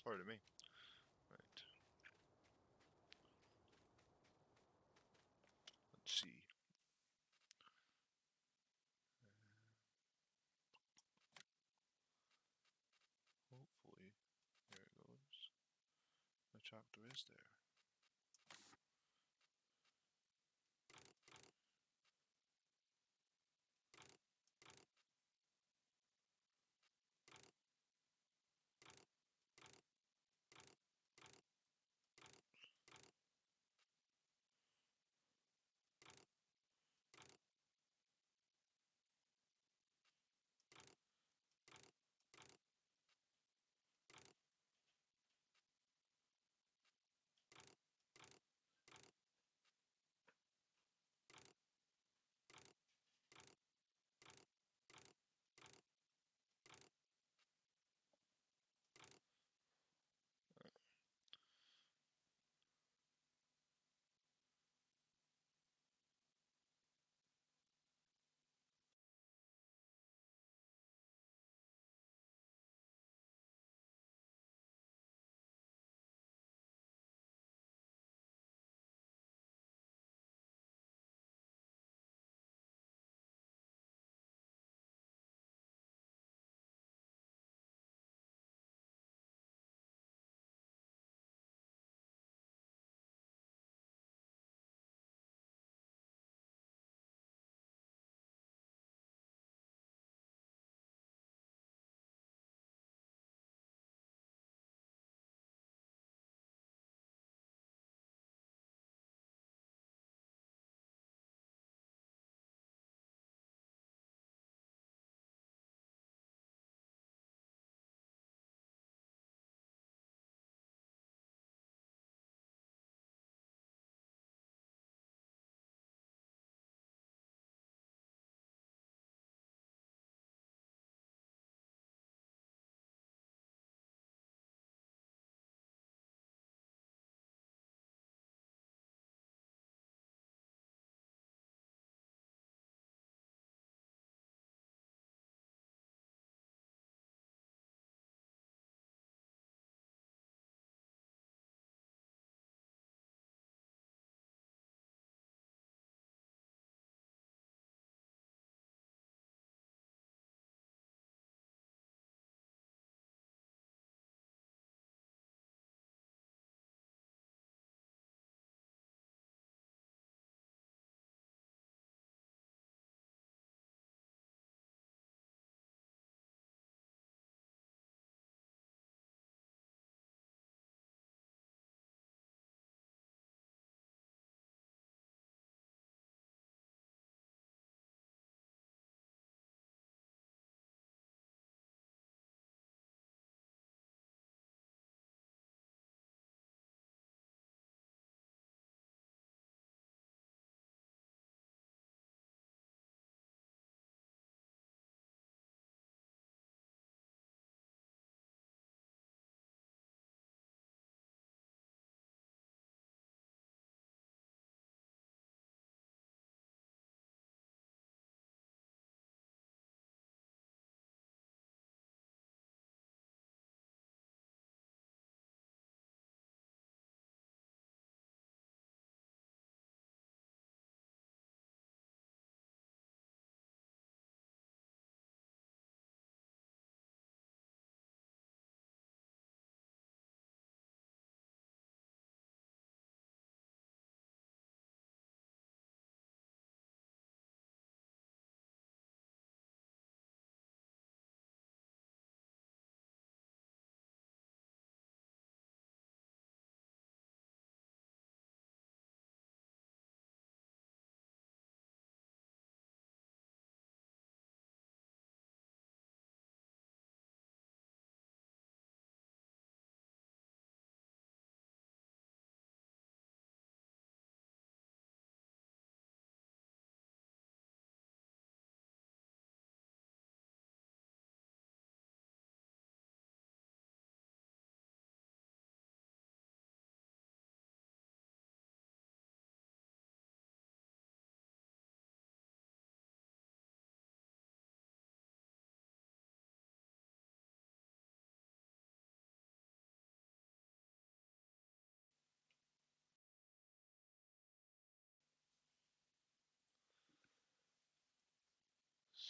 Pardon me. Right. Let's see. Hopefully, there it goes. The chapter is there.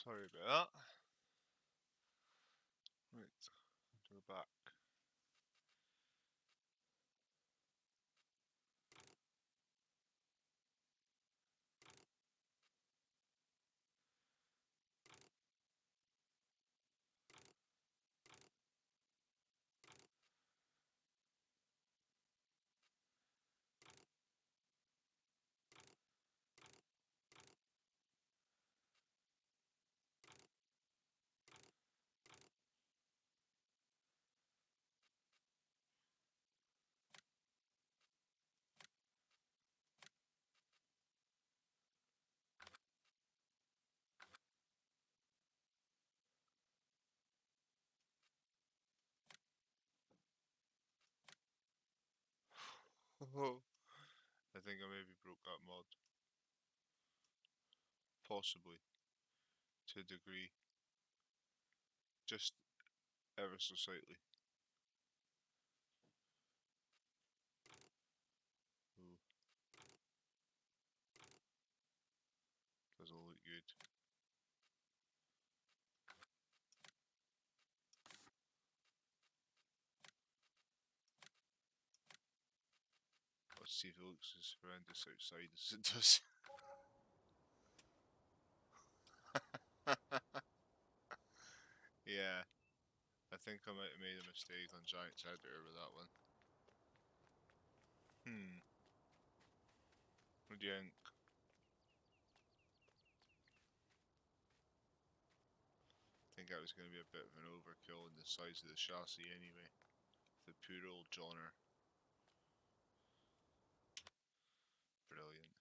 Sorry about that. Right, we're back. I think I maybe broke that mod. Possibly. To a degree. Just ever so slightly. Ooh. Doesn't look good. Let's see if it looks as horrendous outside as it does. Yeah, I think I might have made a mistake on Giant's Editor with that one. What do you think? I think that was going to be a bit of an overkill in the size of the chassis anyway. The poor old Johnner. Brilliant.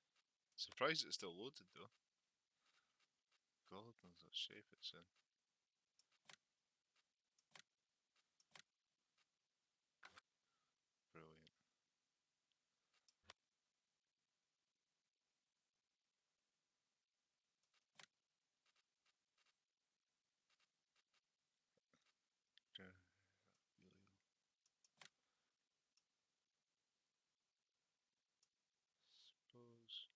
Surprised it's still loaded though. God knows what shape it's in. Brilliant. Suppose.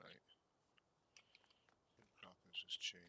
Right. Crap is this chain.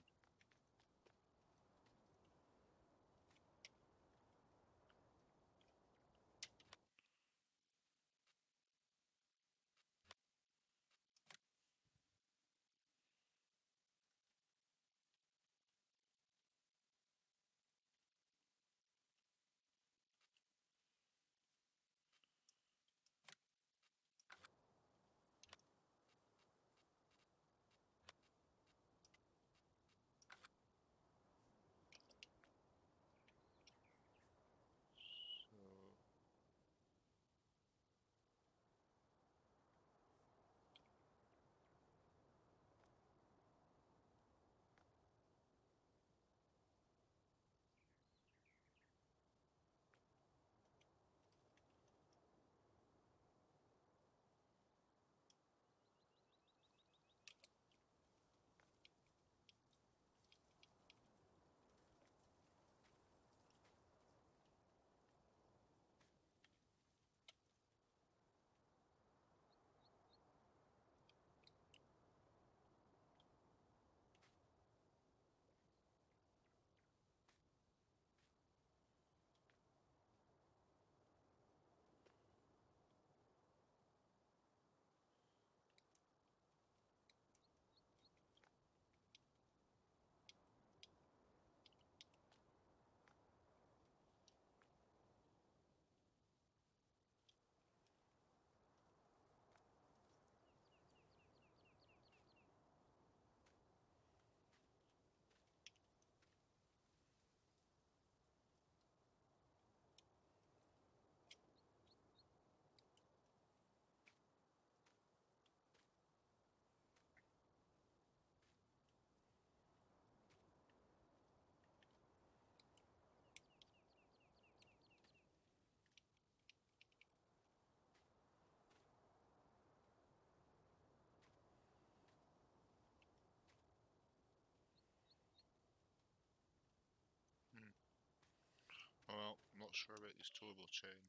not sure about this turbo chain.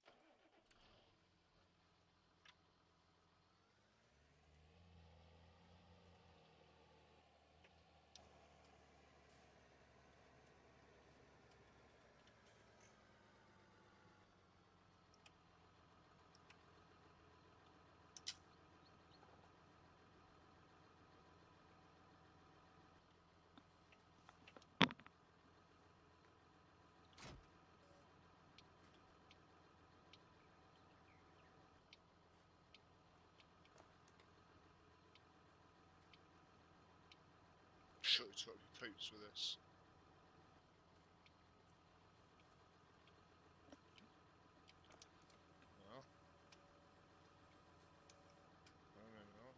Surely it's got to be pipes with this. No. No, maybe not.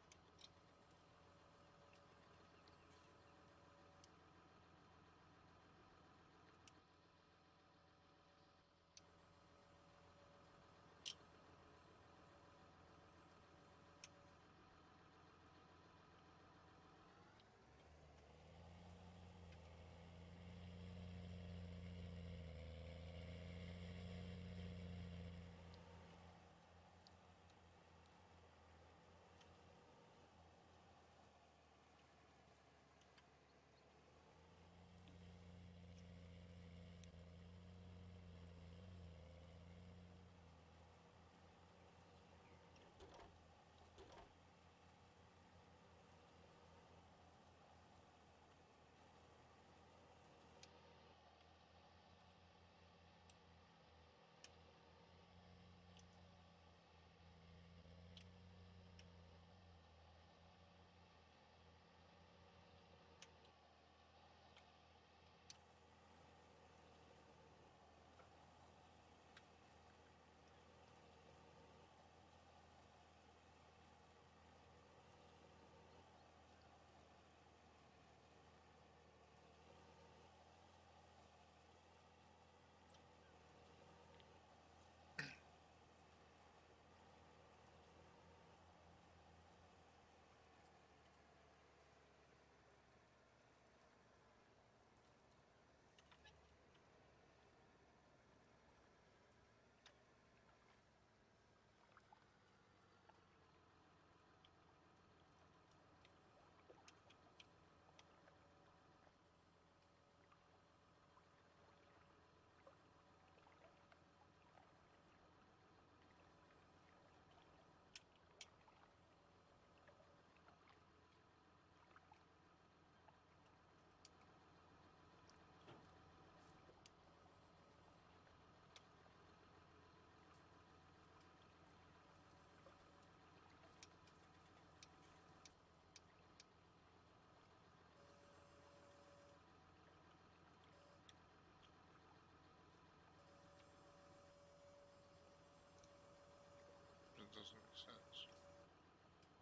It doesn't make sense.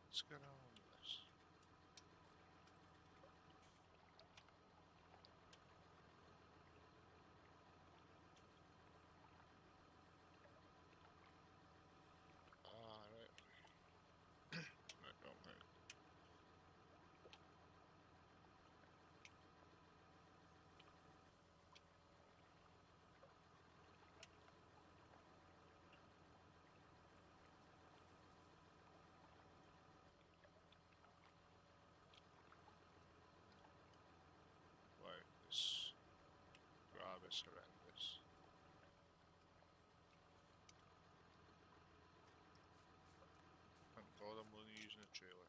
What's going on with this? Ah, right. Right, wrong way. Wow, this grab is horrendous. Thank God I'm only using a trailer.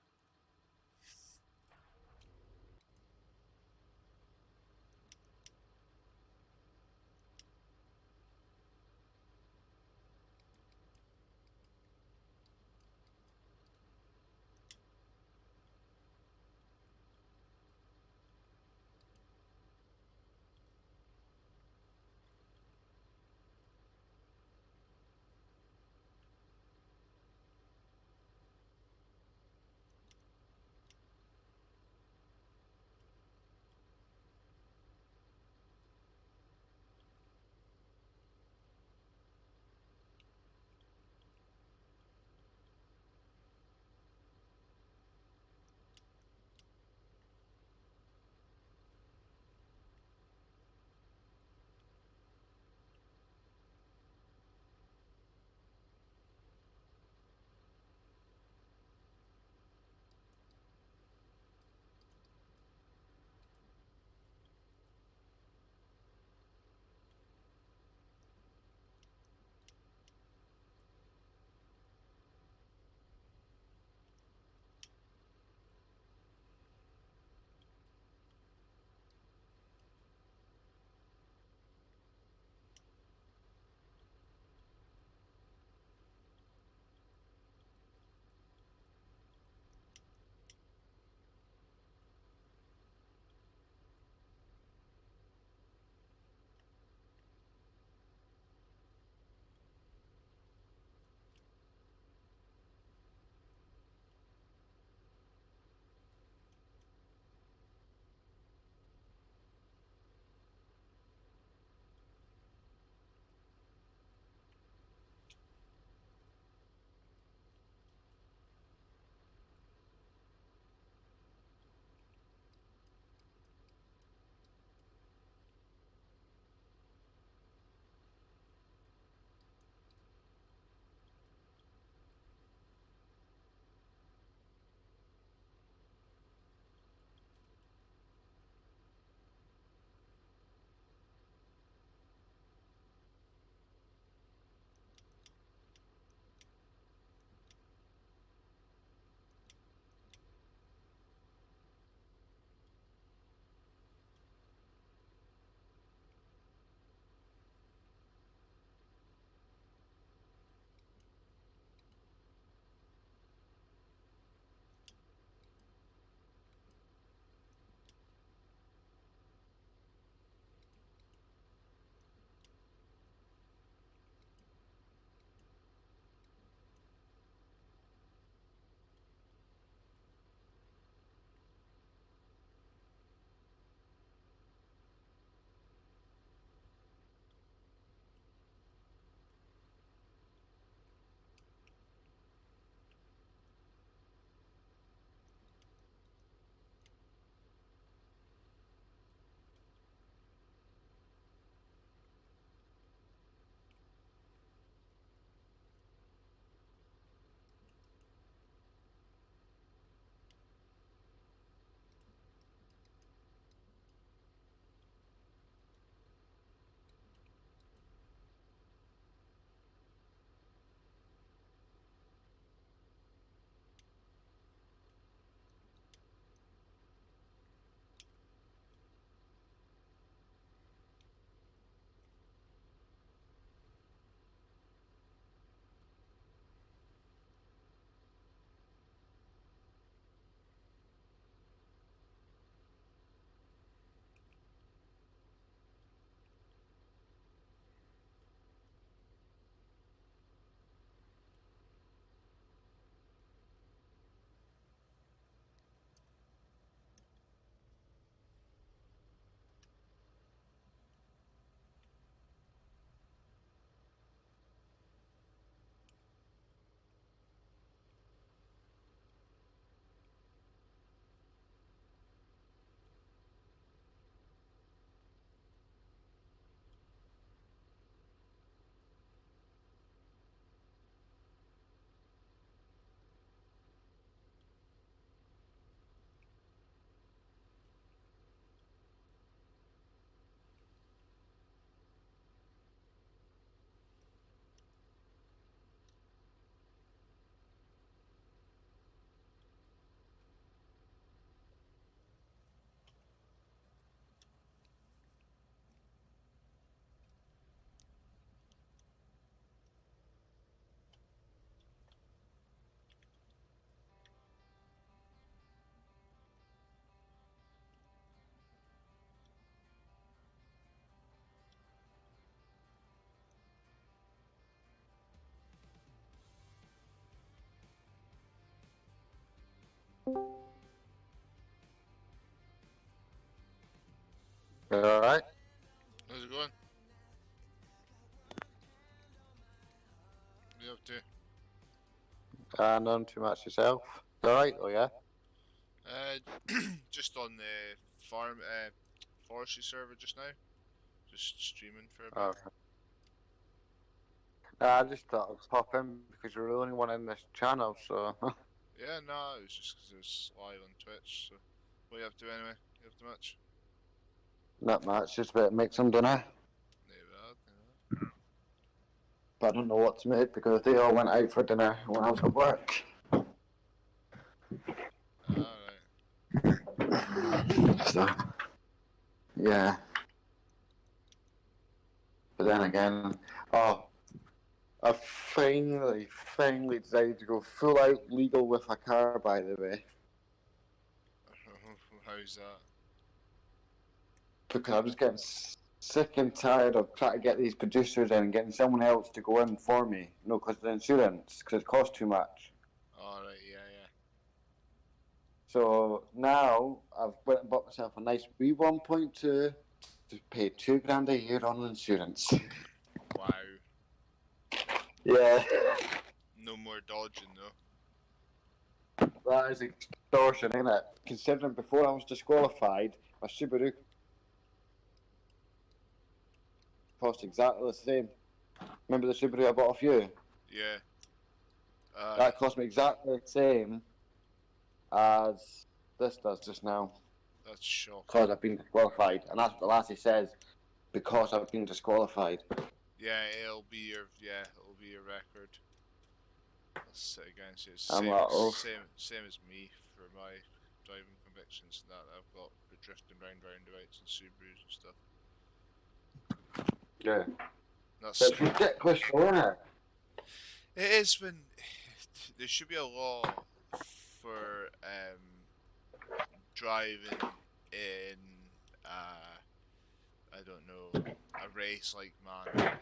Alright? How's it going? What are you up to? None too much yourself. Alright, oh yeah? Just on the forestry server just now. Just streaming for a bit. Alright. I just thought I'd pop in because you're the only one in this channel, so. Yeah, no, it was just because it was live on Twitch. So, what are you up to anyway? You up to much? Not much, just a bit of make some dinner. No bad, no. But I don't know what to make because they all went out for dinner when I was at work. Alright. So, yeah. But then again, oh, I finally decided to go full out legal with a car, by the way. How's that? Because I was getting sick and tired of trying to get these producers in and getting someone else to go in for me. No, because of the insurance, because it costs too much. Alright, yeah. So now I've went and bought myself a nice wee 1.2 to pay $2,000 a year on insurance. Wow. Yeah. No more dodging though. That is extortion, isn't it? Considering before I was disqualified, my Subaru cost exactly the same. Remember the Subaru I bought off you? Yeah. That cost me exactly the same as this does just now. That's shocking. Because I've been disqualified. And that's what the lassie says. Because I've been disqualified. Yeah, it'll be your record. Let's sit against you. It's I'm same, like, oh. same as me for my driving convictions that I've got for drifting roundabouts and Subarus and stuff. Yeah. That's It's ridiculous, isn't it? It is when there should be a law for driving in I don't know, a race like manner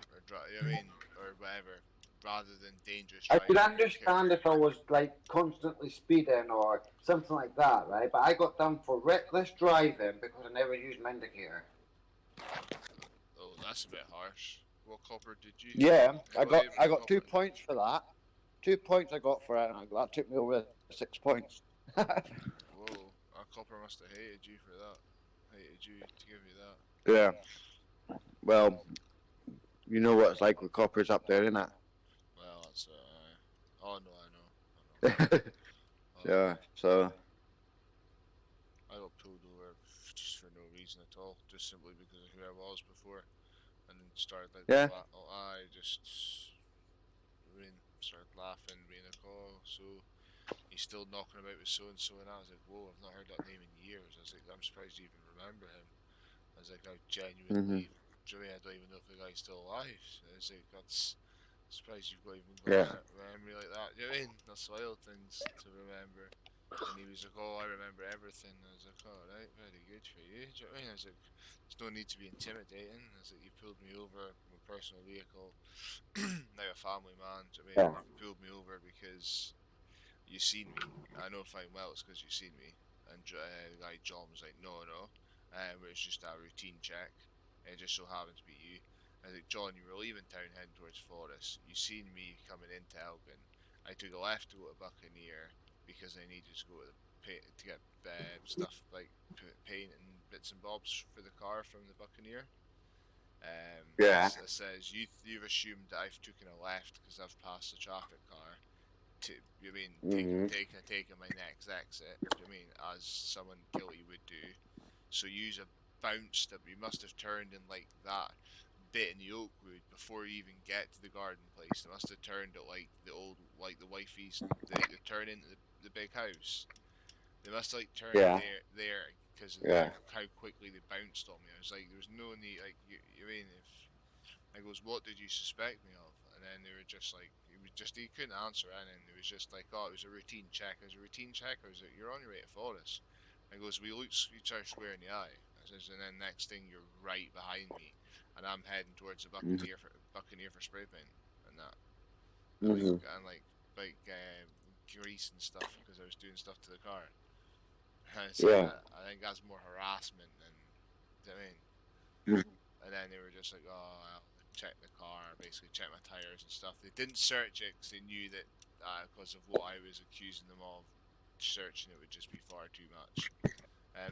or whatever, rather than dangerous I driving. could understand if I was like constantly speeding or something like that, right? But I got done for reckless driving because I never used my indicator. Oh, that's a bit harsh. What copper did you? Yeah, I What got 2 points for that. 2 points I got for it, and that took me over 6 points. Whoa, our copper must have hated you for that. Hated you to give you that. Yeah. Well, you know what it's like with coppers up there, innit? Well, that's oh no, I know. Yeah, so. I got pulled over just for no reason at all, just simply because of who I was before, and then started like Yeah. I started laughing, being like, oh, so he's still knocking about with so and so, and I was like, whoa, I've not heard that name in years. I was like, I'm surprised you even remember him. I was like, I genuinely, I don't even know if the guy's still alive. I was like, that's surprised you've got a memory like that. You know what I mean? That's wild things to remember. And he was like, oh, I remember everything. I was like, alright, very good for you. Do you know what I mean? I was like, there's no need to be intimidating. I was like, you pulled me over from a personal vehicle. Now a family man. Do you know what I mean? You pulled me over because you seen me. I know fine well it's because you seen me. And the guy John was like, no. It's just a routine check. It just so happens to be you. I was like, John, you were leaving town heading towards Forest. You seen me coming into Elgin. I took a left to go to Buccaneer because I needed to go to get stuff like paint and bits and bobs for the car from the Buccaneer. It says you've assumed that I've taken a left because I've passed the traffic car. Taking my next exit. Do you mean as someone guilty would do? So use a bounce that we must have turned in like that bit in the Oakwood before you even get to the garden place. They must have turned at like the old, like the wifey's, they turn into the big house. They must have like turned there because of how quickly they bounced on me. I was like, there was no need, like, you mean if I goes, what did you suspect me of? And then they were just like, he couldn't answer anything. It was just like, oh, it was a routine check. It was a routine check. I was like, you're on your way to Forest. I goes, we looked each other square in the eye. I says, and then next thing you're right behind me, and I'm heading towards the Buccaneer for spray paint and that. And grease and stuff because I was doing stuff to the car. And it's like Yeah. I think that's more harassment than, do you know what I mean? Mm. And then they were just like, oh, well, check the car, basically check my tires and stuff. They didn't search it because they knew that because of what I was accusing them of, searching it would just be far too much.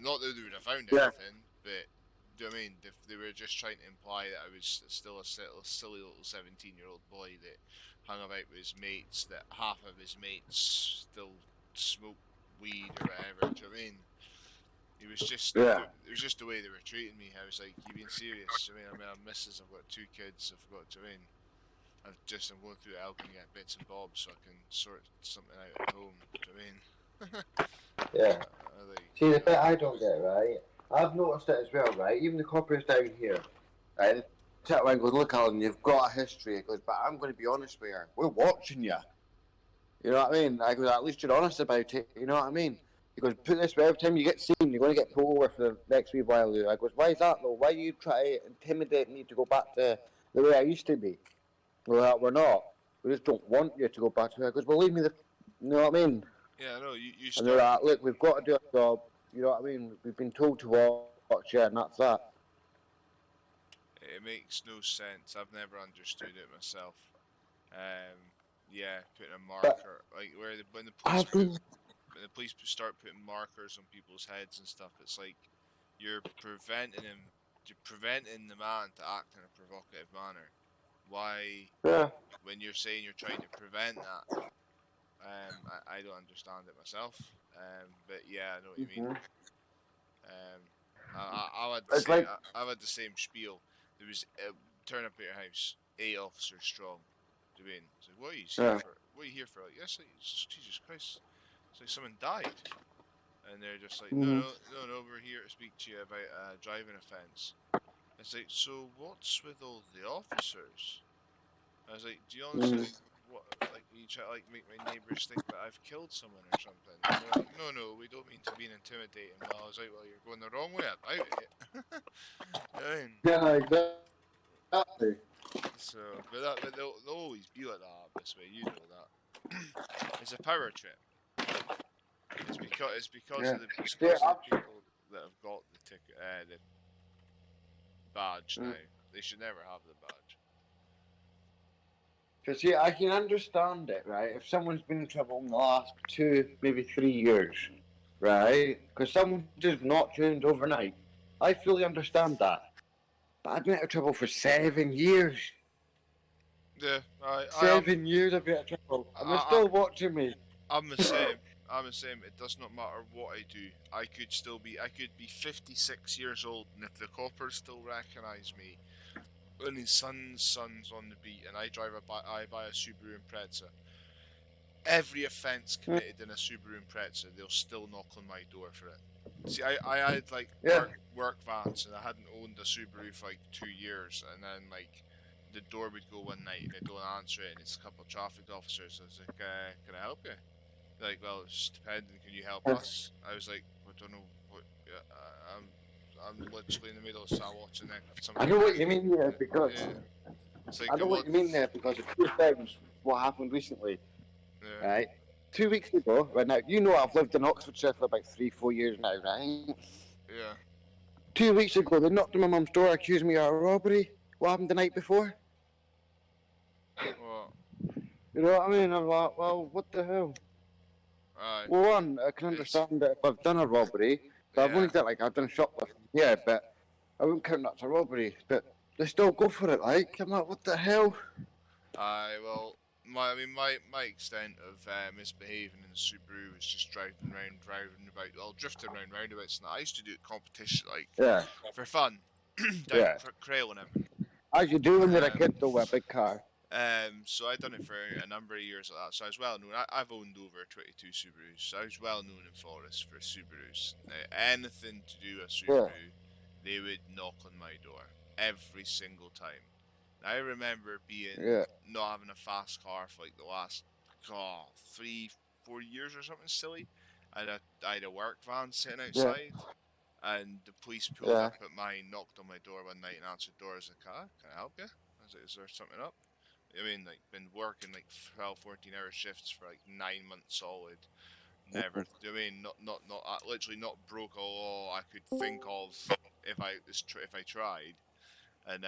Not that they would have found Yeah. anything, but do you know what I mean? They were just trying to imply that I was still a silly little 17-year-old boy that hung about with his mates, that half of his mates still smoke weed or whatever. Do you know what I mean? Yeah. It was just the way they were treating me. I was like, "You being serious?" I mean, I'm missus. I've got two kids. I've got. Do you know what I mean? I'm going through helping get bits and bobs so I can sort something out at home. Do you know what I mean? Yeah. Like, See, the bit I don't get, right? I've noticed it as well, right? Even the coppers down here, right? They sit around and goes, look, Alan, you've got a history. It goes, but I'm going to be honest with you. We're watching you. You know what I mean? I go, at least you're honest about it. You know what I mean? He goes, put this way, every time you get seen, you're going to get pulled over for the next wee while. I goes, why is that though? Why you try to intimidate me to go back to the way I used to be? Well, we're not. We just don't want you to go back to it. I goes, well, leave me the. You know what I mean? yeah, no, you And they're start. like, look, we've got to do a job. You know what I mean? We've been told to watch you, and that's that. It makes no sense. I've never understood it myself. Yeah, putting a But marker like when the police I've put been. when the police start putting markers on people's heads and stuff. It's like you're preventing him, you're preventing the man to act in a provocative manner. Why, Yeah. when you're saying you're trying to prevent that, I don't understand it myself. But yeah, I know what you mean. Mm-hmm. Um, I had the It's same. like, I had the same spiel. There was turn up at your house, 8 officers strong. Do you mean? It's like, what are you here yeah. for? What are you here for? Like, yes, like, Jesus Christ! It's like someone died, and they're just like, no, Mm-hmm. no, no, no. We're here to speak to you about a driving offence. It's like, so what's with all the officers? I was like, do you honestly Mm-hmm. think what like you try to like make my neighbours think that I've killed someone or something? And they're like, no, no, we don't mean to be intimidating. Well, I was like, well, you're going the wrong way about it. I mean, Yeah, exactly. but they'll always be like that this way. You know that. It's a power trip. Yeah. It's Yeah. because of the people that have got the ticket, the badge Mm. now. They should never have the badge. Because see, I can understand it, right? If someone's been in trouble in the last 2, maybe 3 years, right? Because someone just not tuned overnight. I fully understand that. But I've been out of trouble for 7 years. Yeah, I am. 7 years I've been out of trouble. And they're I, still watching me. I'm the same. I'm the same. It does not matter what I do. I could be 56 years old, and if the coppers still recognise me, and his son's on the beat, and I buy a Subaru Impreza. Every offence Mm. committed in a Subaru Impreza, they'll still knock on my door for it. See, I had like Yeah. work vans, and I hadn't owned a Subaru for like 2 years, and then like the door would go one night and I don't answer it, and it's a couple of traffic officers. I was like, "Can I help you?" They're like, well, it's depending. Can you help us? I was like, I don't know what. I'm literally in the middle of start watching that I somebody. know what you mean there because Yeah, it's I like know what? what you mean there because of two things. What happened recently, Yeah, right? 2 weeks ago, right now, you know I've lived in Oxfordshire for about 3, 4 years now, right? yeah. 2 weeks ago, they knocked on my mum's door, accused me of a robbery. What happened the night before? Well, You know what I mean? I'm like, well, what the hell? aye. Well, one, I can It's understand that if I've done a robbery, so I've only yeah. done like I've done shoplifting, yeah, but I wouldn't count that as a robbery. But they still go for it, like I'm like, what the hell? Aye. Well, my extent of misbehaving in the Subaru was just driving about, well, drifting around roundabouts. And I used to do it competition, like Yeah, for fun, down yeah. at Crail and everything. As you do when you're a Um, kid, though, with a big car. So I'd done it for a number of years like that. So I was well known. I've owned over 22 Subarus. So I was well known in Forest for Subarus. Now, anything to do with Yeah, Subaru, they would knock on my door every single time. Now, I remember being yeah, not having a fast car for like the last 3, 4 years or something silly. I had a work van sitting yeah, outside, and the police pulled yeah. up at mine, knocked on my door one night, and answered the door as a car. Can I help you? I was like, is there something up? I mean, like, been working like 12, 14-hour shifts for like 9 months solid. Never. I mean, not literally not broke a law I could think of if I tried. And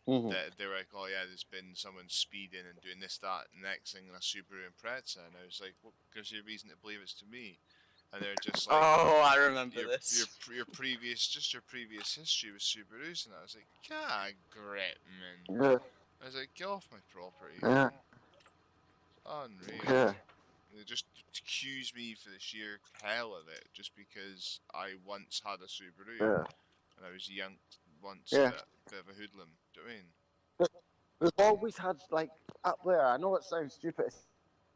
Mm-hmm. they were like, oh yeah, there's been someone speeding and doing this, that, and the next thing in a Subaru Impreza, and I was like, what gives you a reason to believe it's to me? And they're just like, Oh, I remember this. your previous history with Subarus, and I was like, God, grip, man. Yeah, I was like, get off my property. yeah, Unreal. yeah, They just accuse me for the sheer hell of it, just because I once had a Subaru yeah, and I was young once, yeah. bit of a hoodlum. Do you know what I mean? But we've always had like up there. I know it sounds stupid to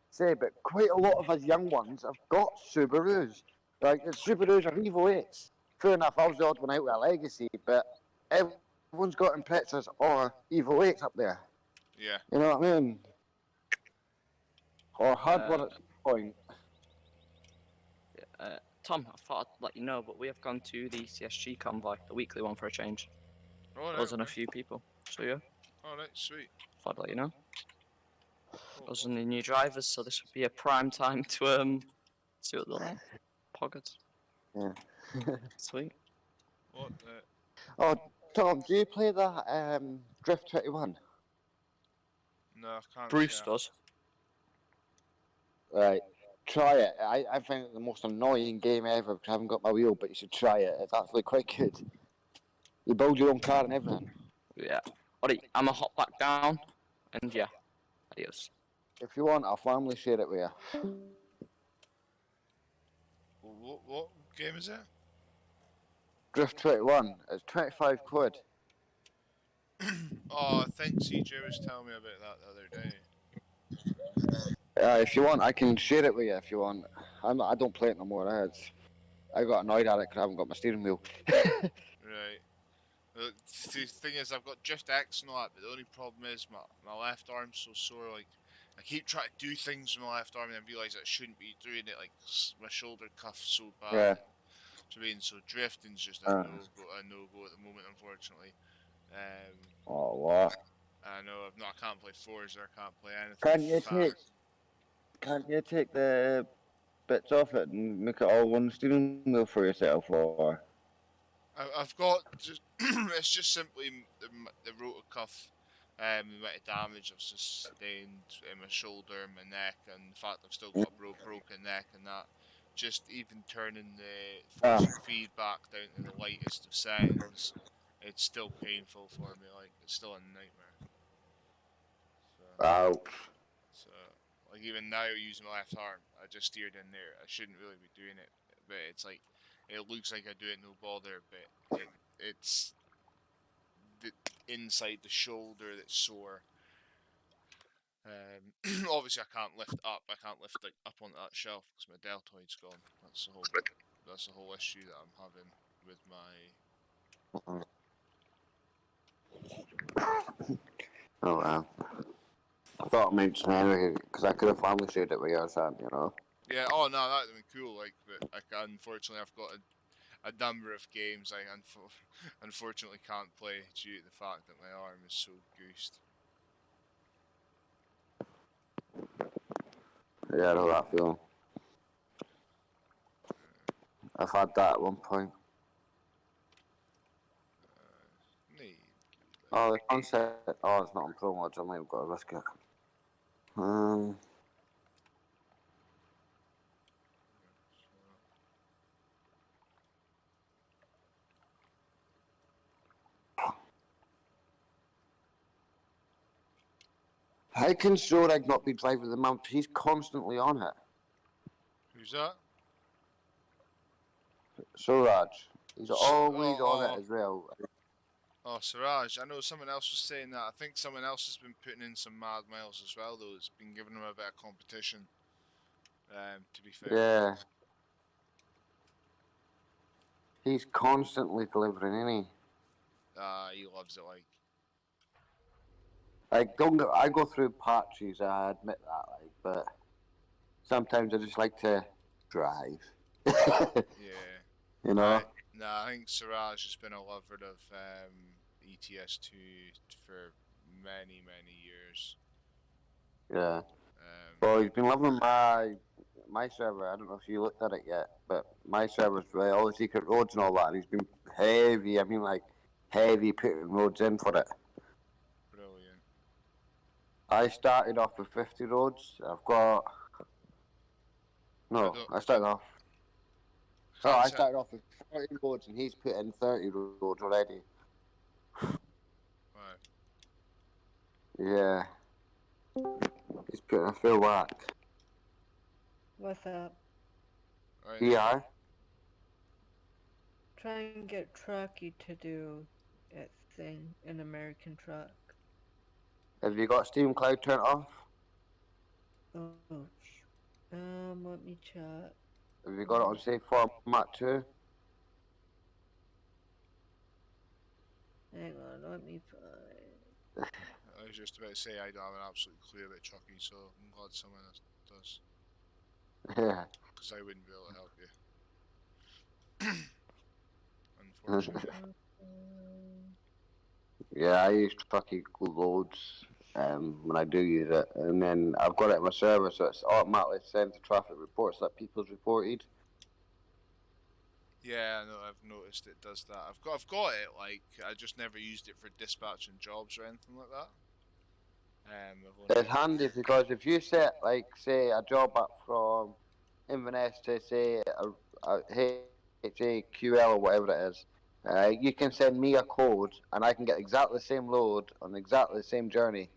say, but quite a lot of us young ones have got Subarus. Like the Subarus are Evo 8s. Fair enough, I was the odd one out with a Legacy, but everyone's got Imprezas or Evo 8s up there. Yeah. You know what I mean? Or had Uh, one at some point. Tom, I thought I'd let you know, but we have gone to the CSG convoy, the weekly one for a change. All right. Us and a Okay. few people. So yeah, All right. Sweet. thought I'd let you know. Cool. Us Cool. and the new drivers, so this would be a prime time to see what they're like. Poggers. Yeah. Sweet. What? Oh, Tom, do you play that Drift 21? No, I can't say. Bruce does. Right. Try it. I find it the most annoying game ever because I haven't got my wheel, but you should try it. It's actually quite good. You build your own car and everything. Yeah. Alright, I'm gonna hop back down, and yeah, adios. If you want, I'll family share it with you. What game is it? Drift 21. It's 25 quid. Oh, I think CJ was telling me about that the other day. If you want, I can share it with you if you want. I don't play it no more. I got annoyed at it because I haven't got my steering wheel. Right. The thing is, I've got Drift X and all that, but the only problem is my left arm's so sore. Like, I keep trying to do things with my left arm and then realise I shouldn't be doing it. Like, my shoulder cuff's so bad. Yeah. So, so drifting's just Uh, a no go at the moment, unfortunately. oh, what? I know I can't play Forza, I can't play anything Can't you take? fast. Can't you take the bits off it and make it all one steering wheel for yourself, or? I've got just it's just simply the rotor cuff, the amount of damage I've sustained in my shoulder, my neck, and the fact I've still got a broken neck and that. Just even turning the force and feedback down to the lightest of settings, it's still painful for me. Like, it's still a nightmare. Ouch. So like, even now using my left arm, I just steered in there. I shouldn't really be doing it, but it's like, it looks like I do it no bother, but it's the inside the shoulder that's sore. Obviously, I can't lift up. I can't lift like up onto that shelf because my deltoid's gone. That's the whole issue that I'm having with my. Oh wow. I thought I mentioned anyway because I could have family shared it with you or something, you know. Yeah. Oh no, that'd been cool. Like, but unfortunately, I've got a number of games I unfortunately can't play due to the fact that my arm is so goosed. Yeah, I know that feeling. I've had that at one point. Need. Oh, the concept. Oh, it's not on pro mods. I might have got a risk it. How can Zorag not be driving the mount? He's constantly on it. Who's that? Suraj. He's always on Oh, it as well. Siraj. I know someone else was saying that. I think someone else has been putting in some mad miles as well, though. It's been giving him a bit of competition. To be fair. Yeah. He's constantly delivering, isn't He loves it. Like, I go through patches, I admit that, like, but sometimes I just like to drive. yeah. You know? I think Siraj has been a lover of ETS2 for many years. Yeah. Um, Well, he's been loving my server. I don't know if you looked at it yet, but my server's with all the secret roads and all that, and he's been heavy. I mean, like heavy putting roads in for it. Brilliant. I started off with 50 roads. I've got I no. don't. I started off. Oh, Can't I say. started off with 40 roads, and he's put in 30 roads already. Right. Yeah, he's putting a full whack. What's up? Right. Yeah. Try and get Trucky to do its thing in American Truck. Have you got Steam Cloud turned off? Oh, let me check. Have you got it on safe format too? Hang on, let me find. I was just about to say I don't have an absolute clue about trucking, so I'm glad someone else does, Yeah. because I wouldn't be able to help you. Unfortunately. Yeah, I use Trucky loads when I do use it, and then I've got it in my server, so it's automatically sends the traffic reports that people's reported. Yeah, I know. I've noticed it does that. I've got it. Like I just never used it for dispatching jobs or anything like that. I've only. It's handy because if you set, like, say, a job up from Inverness to, say, a HAQL or whatever it is, you can send me a code and I can get exactly the same load on exactly the same journey.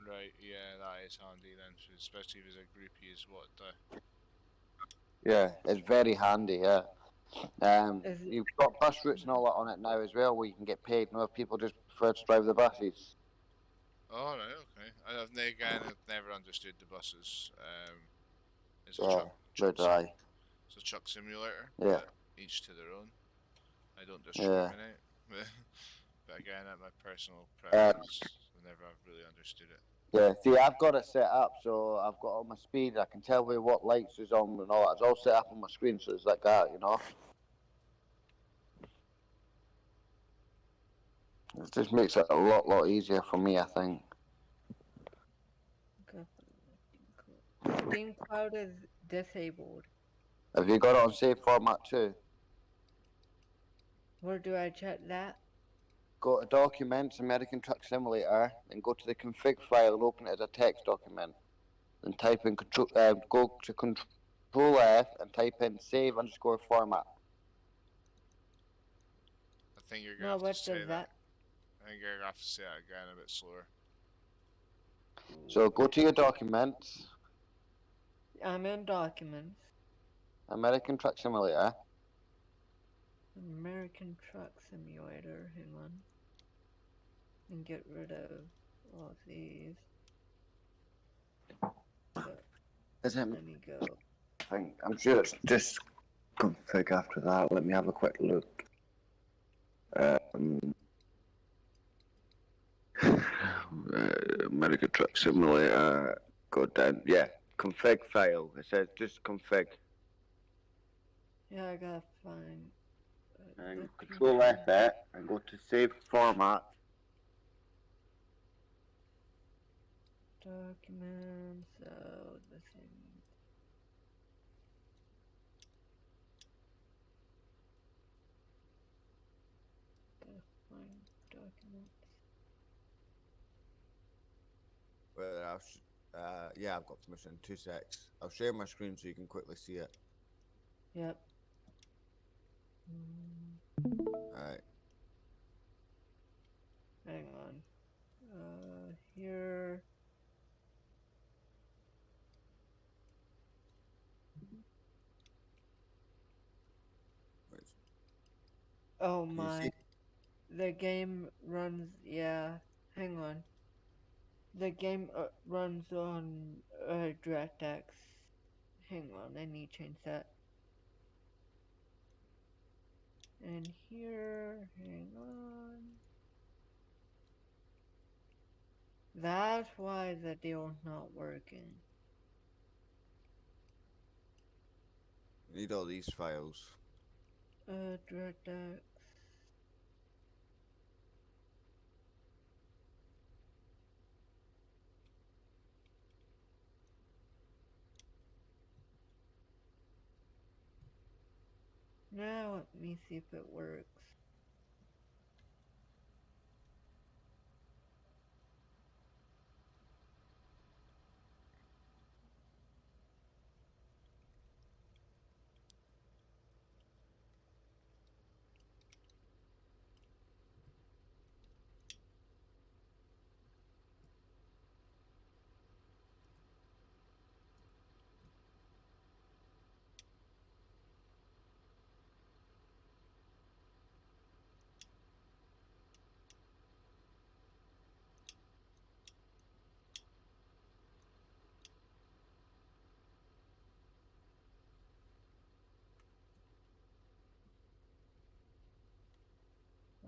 Right. Yeah, that is handy then, especially if it's a groupie is what. Yeah, it's very handy, yeah. Is it, You've got bus routes and all that on it now as well, where you can get paid. You know, if people just prefer to drive the buses. Oh right. Okay. I've never understood the buses. It's a Yeah, very dry. it's a truck simulator, Yeah, but each to their own. I don't yeah. discriminate. But again, that's my personal Uh, preference. Whenever I've really understood it. yeah, see, I've got it set up, so I've got all my speed. I can tell where what lights is on and all that. It's all set up on my screen, so it's like that, you know. It just makes it a lot easier for me, I think. Steam Cloud is disabled. Have you got it on save format too? Where do I check that? Go to Documents, American Truck Simulator, then go to the config file and open it as a text document. Then type in control, go to Control F and type in save underscore format. I think you're gonna No, have to what say does that. that? I think you're gonna have to say that again a bit slower. So go to your Documents, I'm in Documents. American Truck Simulator. American Truck Simulator. Hang on. And get rid of all these. But Is it? let me go. I'm sure it's just config after that. Let me have a quick look. Um, American Truck Simulator. Go down. Yeah, config file. It says just config. Yeah, I gotta find And the Control PC. F it and go to save format. Documents. So the thing. Gotta find documents. Well, yeah, I've got permission. 2 secs. I'll share my screen so you can quickly see it. Yep. Alright. Hang on. Here. Oh Can you see? my. The game runs. Yeah. Hang on. The game runs on DirectX. Hang on, I need to change that. And here, hang on. That's why the deal's not working. Need all these files. DirectX. Now let me see if it works.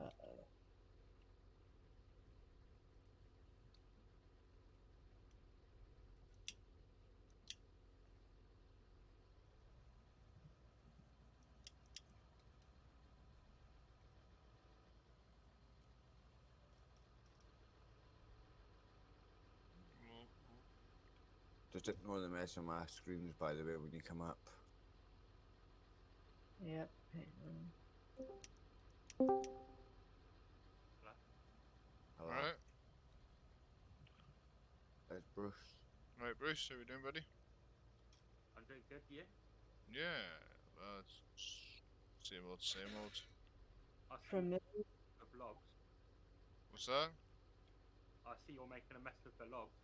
Uh-oh. Just ignore the mess on my screens, by the way, when you come up. Yep, hang on. Hello. Alright. It's Bruce. Right, Bruce, how we doing, buddy? I'm doing good, yeah? Yeah, it's same old, same old. I see From the vlogs. What's that? I see you're making a mess of the logs.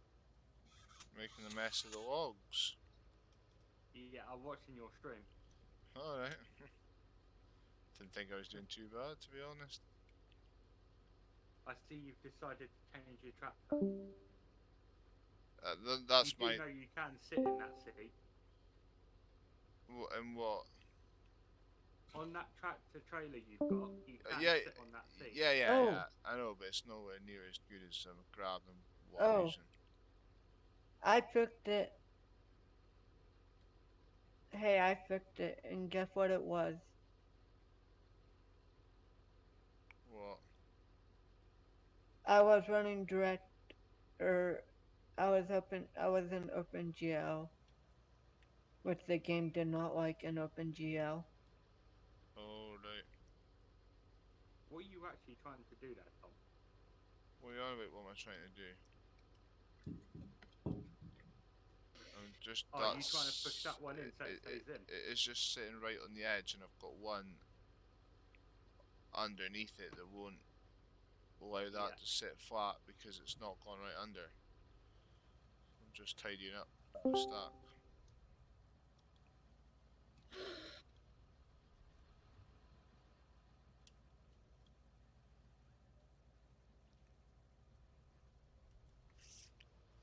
Making a mess of the logs. Yeah, I'm watching your stream. Alright. Didn't think I was doing too bad, to be honest. I see you've decided to change your tractor. That's you do know you can sit in that seat. And what? On that tractor trailer you've got, you can Yeah, sit on that seat. Oh. I know, but it's nowhere near as good as Grab and what Oh. I'm using. I fixed it. Hey, I fixed it, and guess what it was? What? I was running direct, I was in OpenGL, which the game did not like in OpenGL. Oh, right. What are you actually trying to do there, Tom? What are you on about? What am I trying to do? I'm just Are you trying to push that one in so it stays in? It's just sitting right on the edge, and I've got one underneath it that won't allow that to sit flat because it's not gone right under. I'm just tidying up the stack.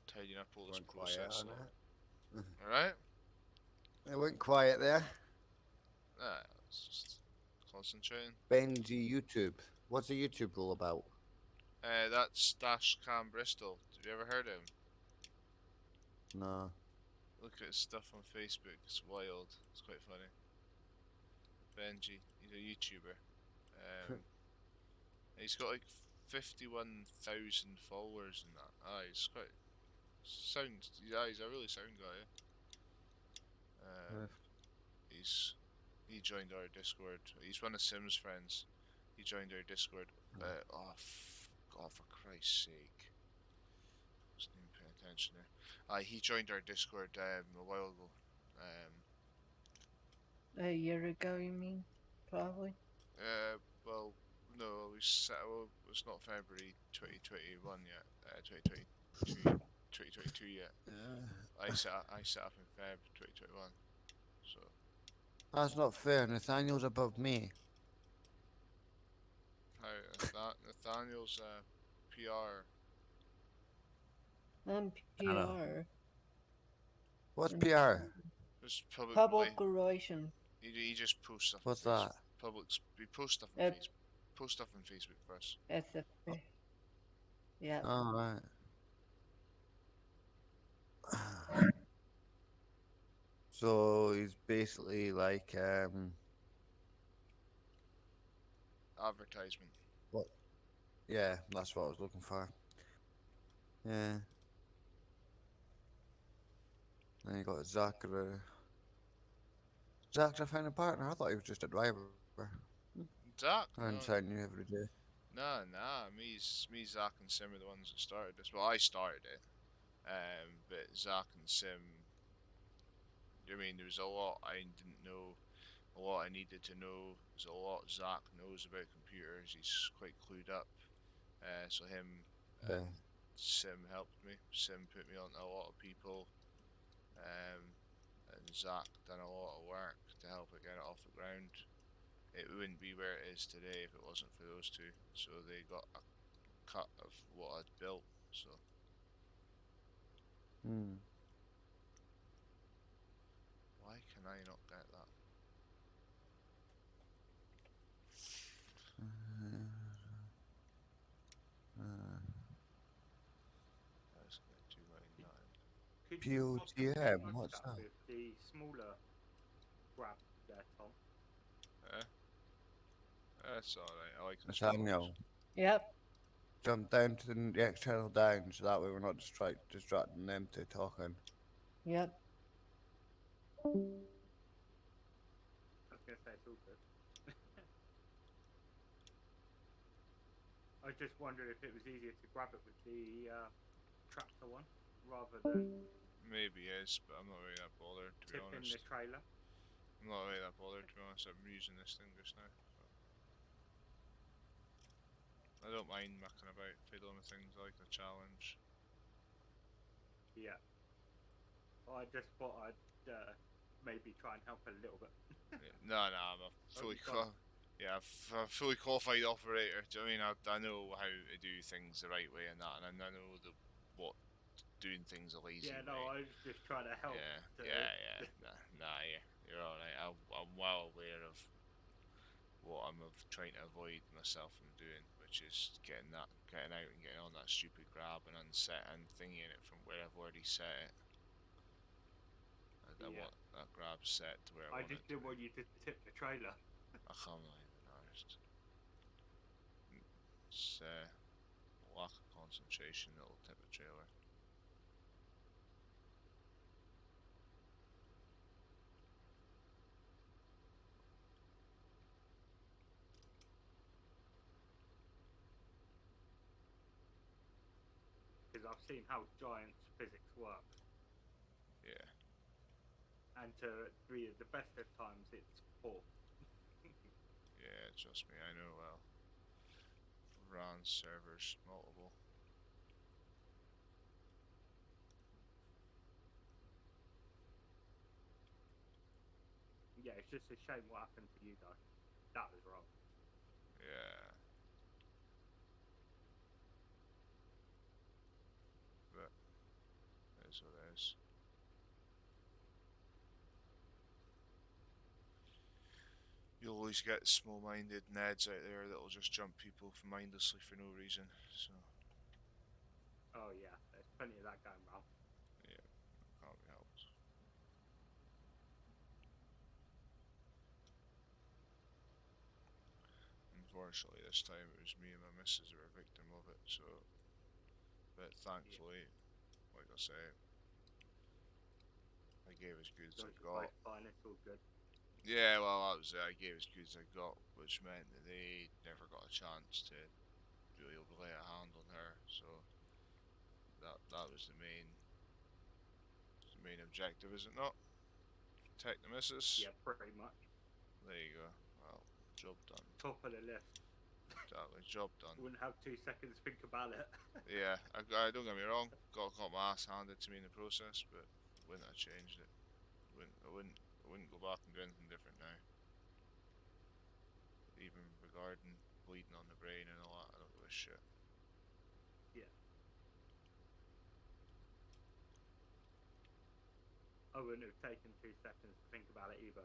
Tidying up all this process. Alright? It went quiet there. It's just concentrating. Benji YouTube. What's a YouTube all about? That's Dash Cam Bristol. Have you ever heard of him? No. Look at his stuff on Facebook. It's wild. It's quite funny. Benji, he's a YouTuber. He's got like 51,000 followers and that. He's quite he's a really sound guy. He joined our Discord. He's one of Sim's friends. He joined our Discord. God, for Christ's sake! Wasn't even paying attention there. He joined our Discord a while ago. A year ago, you mean? Probably. Well, no, it's not February 2021 yet. 2022 yet. I set up in Feb 2021. So. That's not fair. Nathaniel's above me. Nathaniel's PR. I'm PR. What's PR? Just Public relations. He just posts stuff. What's on that? We post stuff on Facebook. Post stuff on Facebook first. It's a. Yeah. All right. So he's basically like advertisement. What? Yeah, that's what I was looking for. Yeah. Then you got Zachary. Zach, I found a partner. I thought he was just a driver. Zach? I No, inside you every day. nah. Me, Zach, and Sim are the ones that started this. Well, I started it, but Zach and Sim. I mean, there was a lot I didn't know, a lot I needed to know. There's a lot Zach knows about computers. He's quite clued up. So him Yeah. and Sim helped me. Sim put me on a lot of people, um, and Zach done a lot of work to help it get it off the ground. It wouldn't be where it is today if it wasn't for those two. So they got a cut of what I'd built. So Hmm. why can I not get that? That's gonna do my nine. Could you possibly POTM, match what's that that? with the smaller grab there, Tom? Eh? That's alright. I like the small ones. Nathaniel, Yep. jump down to the external down so that way we're not distracting them to talking. Yep. I was gonna say it's all good. I just wondered if it was easier to grab it with the tractor one rather than Maybe is, but I'm not really that bothered to be tipping the honest. trailer. I'm not really that bothered to be honest. I'm using this thing just now. So. I don't mind mucking about, fiddling with things. I like a challenge. Yeah. I just thought I'd maybe try and help a little bit. Yeah. No, I'm a fully fully qualified operator. Do you know what I mean? I know how to do things the right way and that, and I know what doing things a lazy Yeah, way. no, I was just trying to help. Yeah. Nah, you're alright. I'm well aware of what I'm trying to avoid myself from doing, which is getting out and getting on that stupid grab and unset and thingying it from where I've already set it. I Yeah. want that grab set to where I I want just it to didn't be. want you to tip the trailer. I can't even honest. It's lack of concentration that'll tip a trailer. Because I've seen how giants physics work, Yeah, and to be the best of times, it's poor. yeah, trust me, I know well. Ran servers, multiple. Yeah, it's just a shame what happened to you though. That was wrong. Yeah. But it is what it is. You'll always get small-minded Neds out there that'll just jump people mindlessly for no reason. So Oh yeah, there's plenty of that going around. yeah, can't be helped. Unfortunately, this time it was me and my missus who were a victim of it. So, but thankfully, like I say, I gave as good As as long I as you're got. both fine, it's all good. Yeah, well, that was it. I gave as good as I got, which meant that they never got a chance to really lay a hand on her. So that was the main objective, is it not? Protect the missus. Yeah, pretty much. There you go. Well, job done. Top of the list. Exactly, job done. Wouldn't have 2 seconds to think about it. Yeah, I don't get me wrong. Got my ass handed to me in the process, but wouldn't have changed it. I wouldn't go back and do anything different now. Even regarding bleeding on the brain and all that, I don't give a shit. Yeah. I wouldn't have taken 2 seconds to think about it either.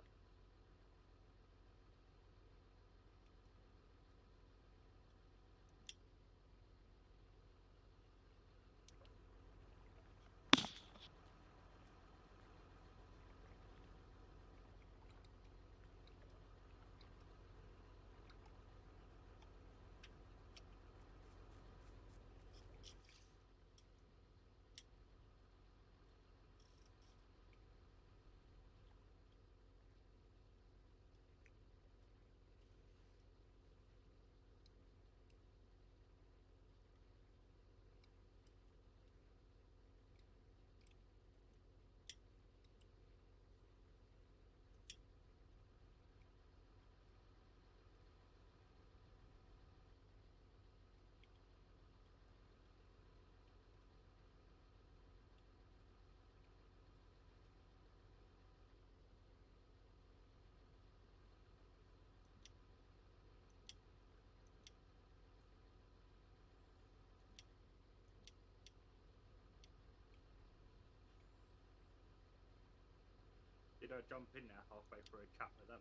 Did I jump in there halfway through a chat with them?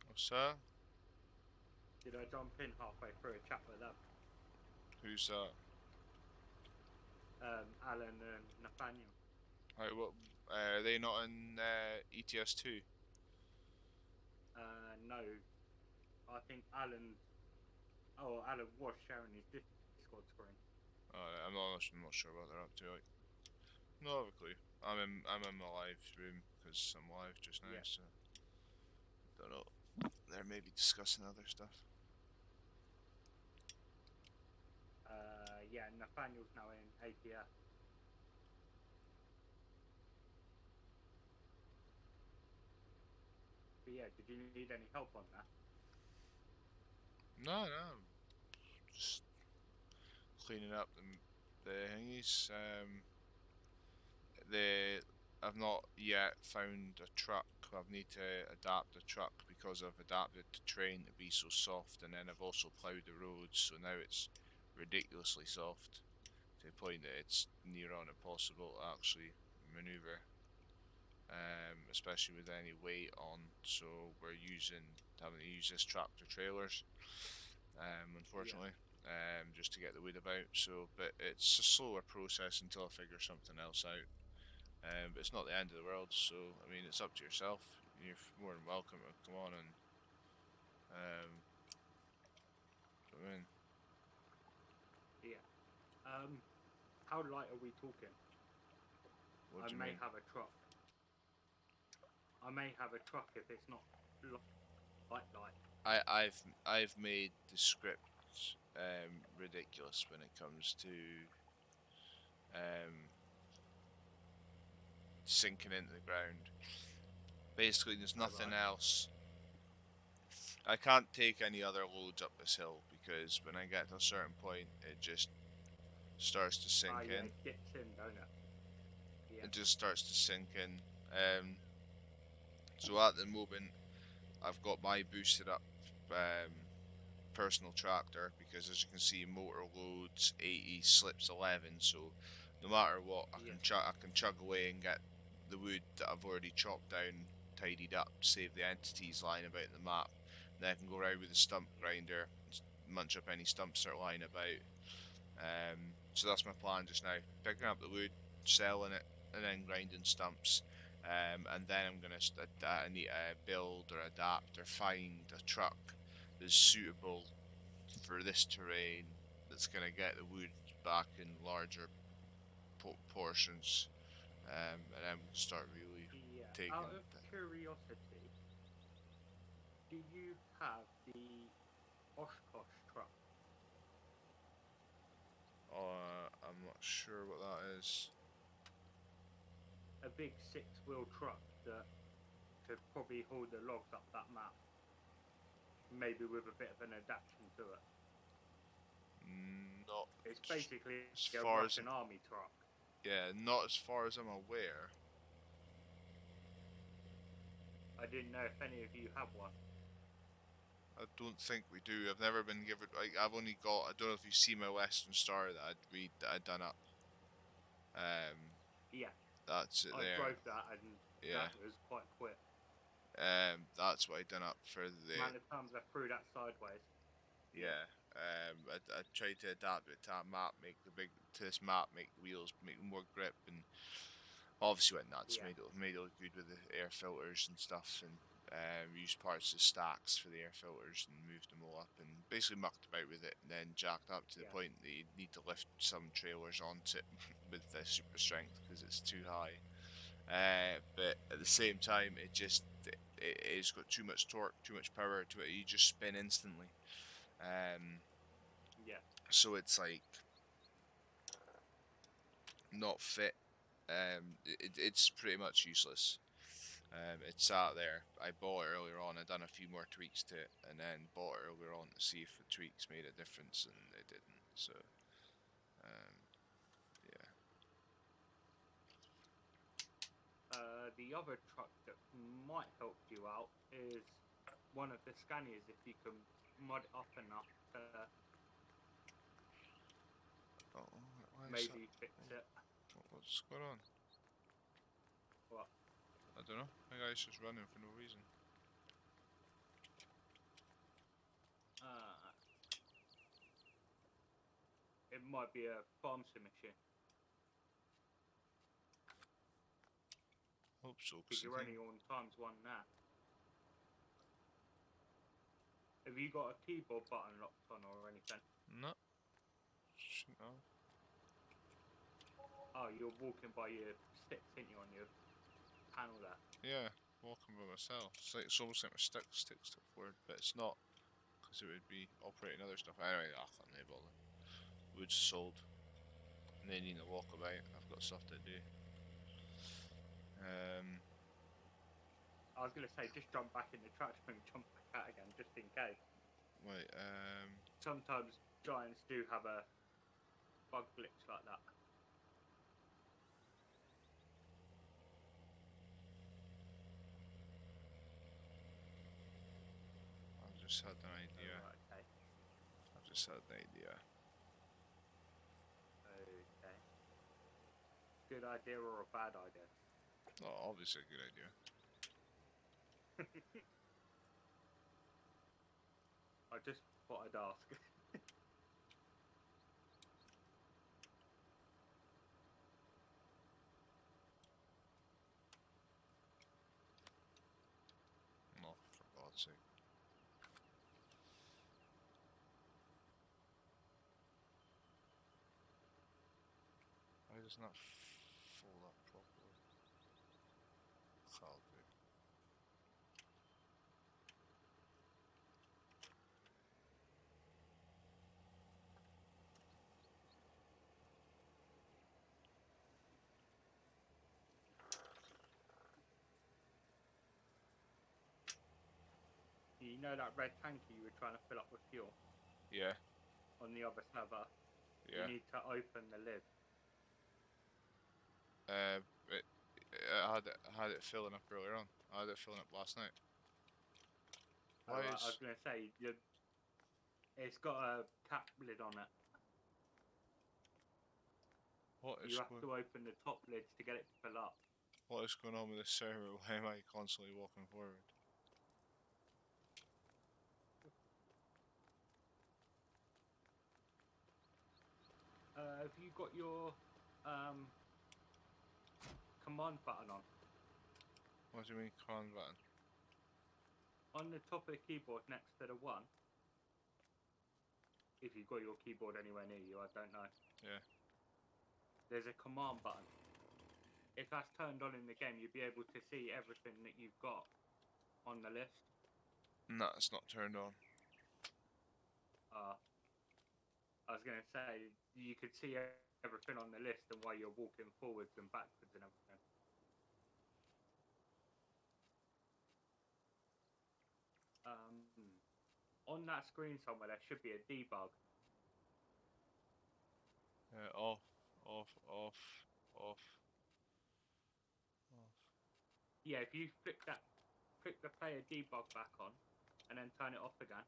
What's that? Did I jump in halfway through a chat with them? Who's that? Alan and Nathaniel. Right, what? Are they not in ETS2? No, I think Alan. Oh, Alan was sharing his Discord screen. I'm not sure what they're up to. Like, no, have a clue. I'm in my live room because I'm live just now, Yeah. so don't know. They're maybe discussing other stuff. Yeah, Nathaniel's now in APS. But yeah, did you need any help on that? No, just cleaning up the thingies. I've not yet found a truck. I need to adapt the truck because I've adapted the terrain to be so soft, and then I've also ploughed the roads, so now it's ridiculously soft to the point that it's near on impossible to actually manoeuvre, especially with any weight on. So we're having to use this tractor trailers, unfortunately. Just to get the wood about. So, but it's a slower process until I figure something else out. But it's not the end of the world. So, I mean, it's up to yourself. You're more than welcome to come on and, I mean, Yeah. How light are we talking? what I do you may mean? have a truck. I may have a truck if it's not light. I've made the script ridiculous when it comes to sinking into the ground. Basically, there's nothing else. I can't take any other loads up this hill because when I get to a certain point, it just starts to sink Yeah, in. it dips in, don't it? Yeah. It just starts to sink in. So at the moment, I've got my boosted up personal tractor because, as you can see, motor loads 80, slips 11. So no matter what, I can chug away and get the wood that I've already chopped down, tidied up, save the entities lying about the map. And then I can go around with the stump grinder, munch up any stumps that are lying about. So that's my plan just now: picking up the wood, selling it, and then grinding stumps. And then I'm gonna I need to build or adapt or find a truck that's suitable for this terrain, that's gonna get the wood back in larger portions, and then we can start really taking. Out of curiosity, do you have the Oshkosh truck? I'm not sure what that is. A big 6-wheel truck that could probably haul the logs up that map. Maybe with a bit of an adaptation to it. Not. It's basically as a far Russian army truck. Yeah, not as far as I'm aware. I didn't know if any of you have one. I don't think we do. I've never been given. Like, I've only got. I don't know if you see my Western Star that I'd done up. Yeah. That's it I there. drove that and that was quite quick. That's what I done up for the. Amount of times I threw that sideways. Yeah. I tried to adapt it to that map, make the wheels, make more grip, and obviously went nuts. Yeah. Made it look good with the air filters and stuff, and used parts of stacks for the air filters and moved them all up, and basically mucked about with it, and then jacked up to the point that you need to lift some trailers onto it with the super strength because it's too high. But at the same time, it's got too much torque, too much power to it. You just spin instantly. Yeah. So it's like not fit. It's pretty much useless. It's sat there. I bought it earlier on. I done a few more tweaks to it, and then bought it earlier on to see if the tweaks made a difference, and they didn't. So, yeah. The other truck that might help you out is one of the Scanias if you can mod it up enough to Oh, maybe fix it. What's going on? What? I don't know. My guy's just running for no reason. It might be a farm sim issue. Hope so, Because you're only on times 1 now. Have you got a keyboard button locked on or anything? No. Shouldn't have. Oh, you're walking by your sticks, aren't you, on your panel there? Yeah, walking by myself. It's almost like my sticks to forward, but it's not, because it would be operating other stuff. Anyway, I can't name all the wood's sold. And they need to walk about. I've got stuff to do. I was going to say, just jump back in the tractor and jump back out again, just in case. Wait, Sometimes giants do have a bug glitch like that. I've just had an idea. Oh, right, okay. I've just had an idea. Okay. Good idea or a bad idea? Oh, obviously a good idea. I just thought I'd ask. Oh, for God's sake. Why does it not fold up properly? That'll do. You know that red tanker you were trying to fill up with fuel Yeah, on the other server? yeah. You need to open the lid. I had it filling up earlier on. I had it filling up last night. Why Alright, I is was going to say, it's got a cap lid on it. You have to open the top lids to get it to fill up. what is going on with this server? Why am I constantly walking forward? Have you got your command button on? What do you mean command button? On the top of the keyboard next to the 1. If you've got your keyboard anywhere near you, I don't know. Yeah. There's a command button. If that's turned on in the game, you'll be able to see everything that you've got on the list. No, it's not turned on. I was going to say, you could see everything on the list and why you're walking forwards and backwards and everything. On that screen somewhere, there should be a debug. Off, off, off, off, off. Yeah, if you flick the player debug back on, and then turn it off again.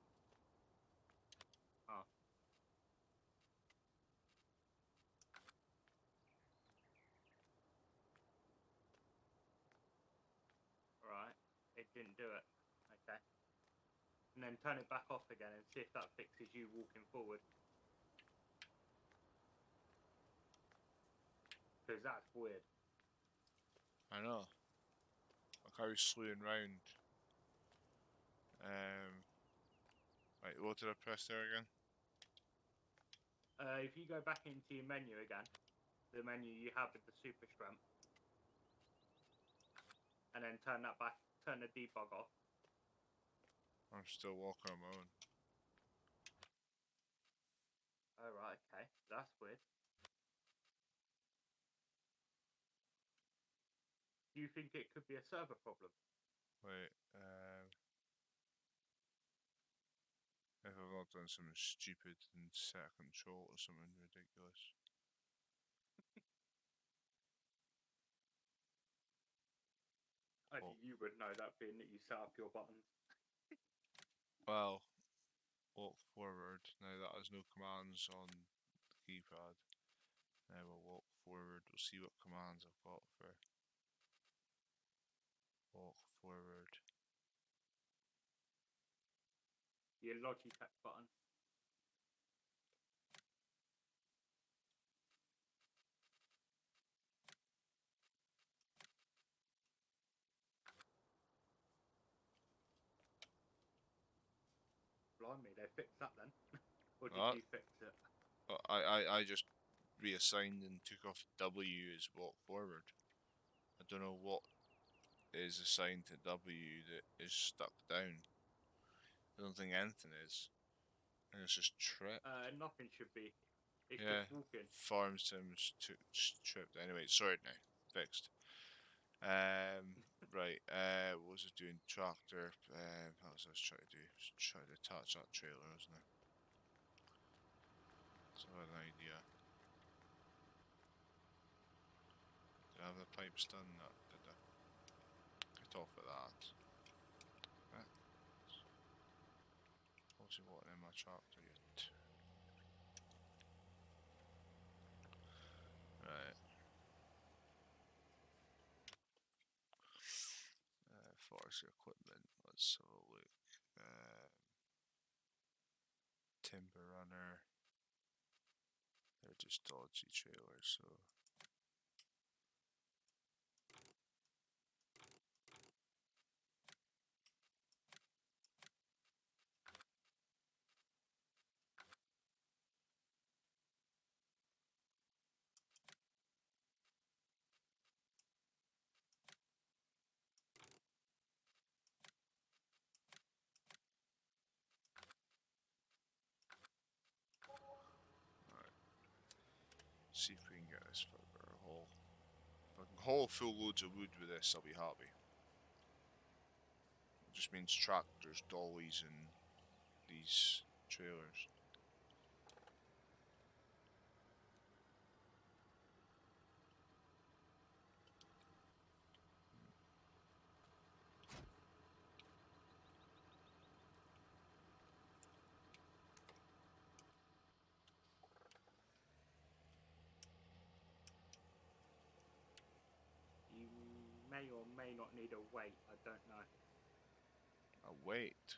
Oh. Right, it didn't do it. Okay. And then turn it back off again and see if that fixes you walking forward. Because that's weird. I know. Like I was slewing round. Right, what did I press there again? If you go back into your menu again, the menu you have with the super strength, and then turn the debug off. I'm still walking on my own. Oh, right, okay. That's weird. Do you think it could be a server problem? Wait, if I've not done something stupid and set a control or something ridiculous. I think you would know that, being that you set up your buttons. Well, walk forward. Now that has no commands on the keypad. Now we'll walk forward. We'll see what commands I've got for walk forward. Your Logitech button. Blimey, they fixed that then. Or did What? you fix it? I just reassigned and took off W as walk forward. I don't know what is assigned to W that is stuck down. I don't think anything is. I think it's just trip. Nothing should be. It's Yeah, just walking. farm sims tripped. Anyway, sorted now. Fixed. Right. What was I doing? Tractor. What was I trying to do? Just trying to attach that trailer, wasn't I? So I had an idea. Did I have the pipes done? No, did I? Get off of that. What's he wanting in my tractor yet? Right. Forestry equipment. Let's have a look. Timber runner. They're just dodgy trailers, so. See if we can get this for a better haul. If I can haul full loads of wood with this, I'll be happy. It just means tractors, dollies, and these trailers. You may or may not need a weight. I don't know. Wait.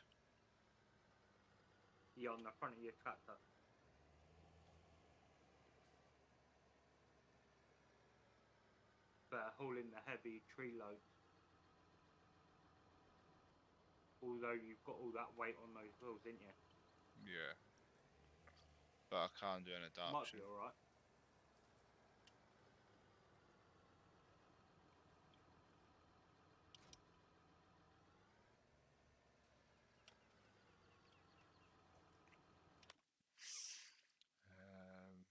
You're on the front of your tractor. For hauling the heavy tree loads. Although you've got all that weight on those wheels, didn't you? Yeah. But I can't do an Might be adaptation. alright. Um,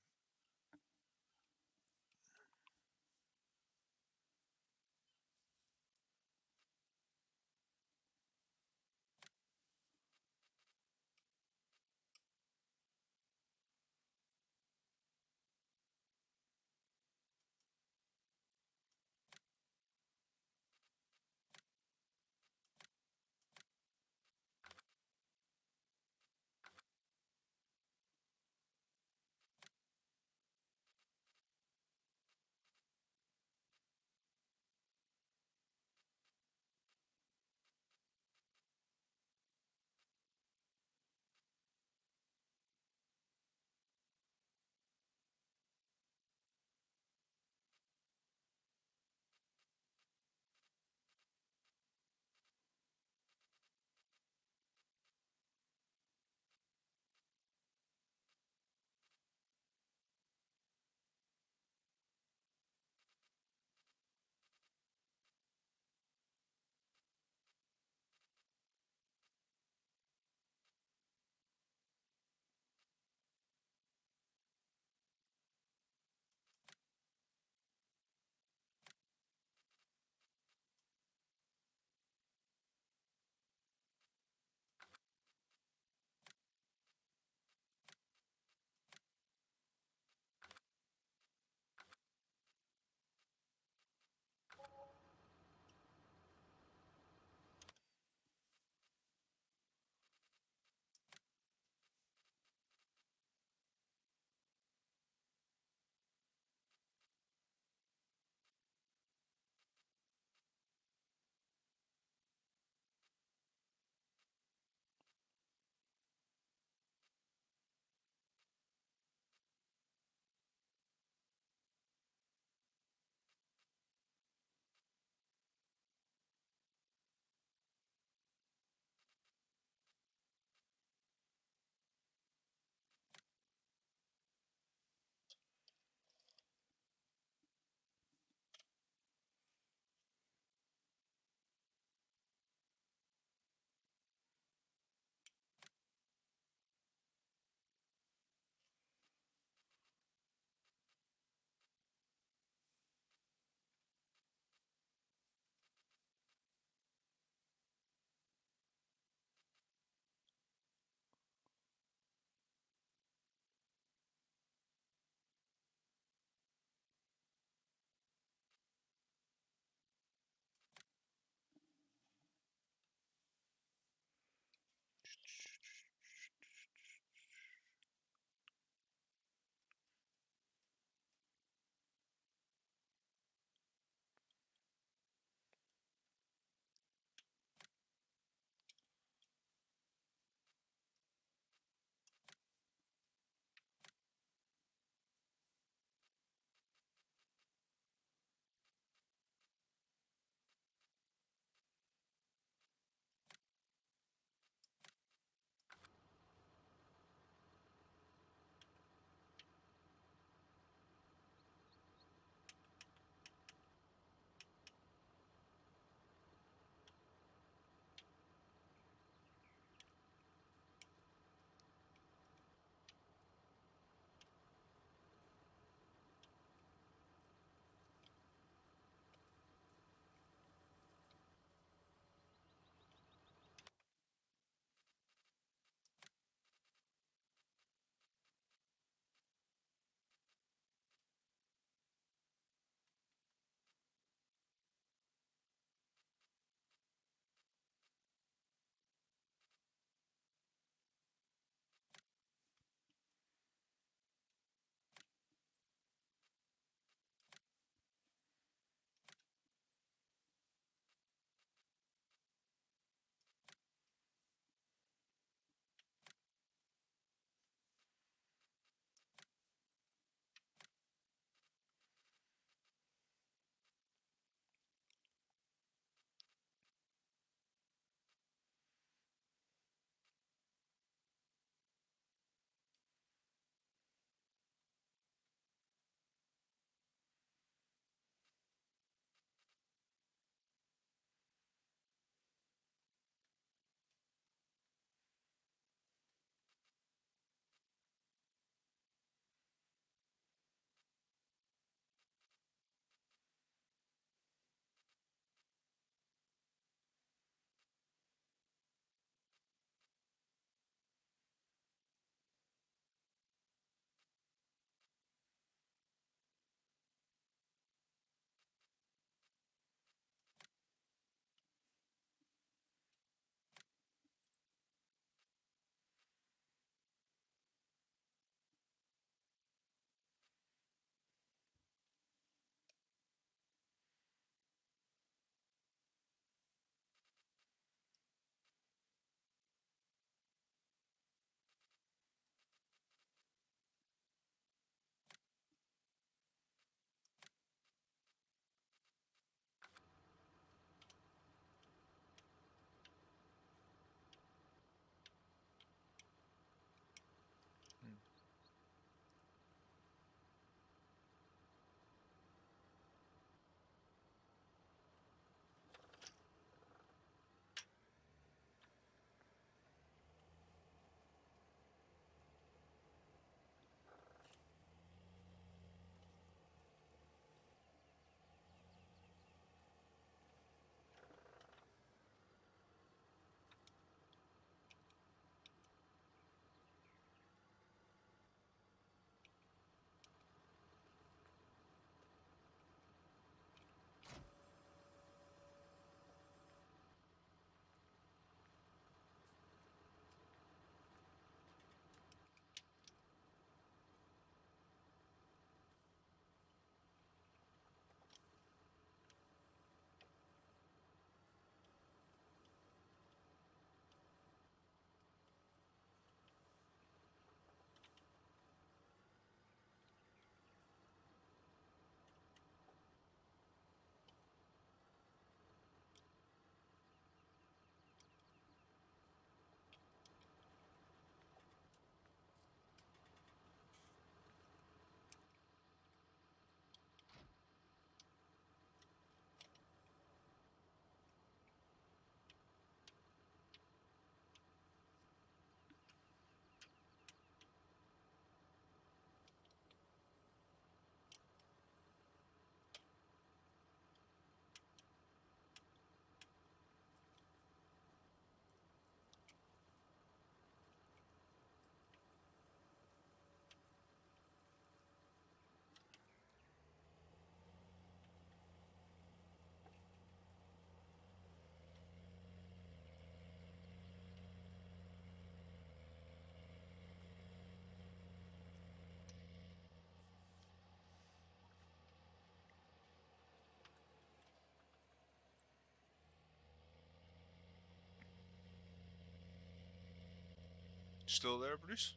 Still there, Bruce?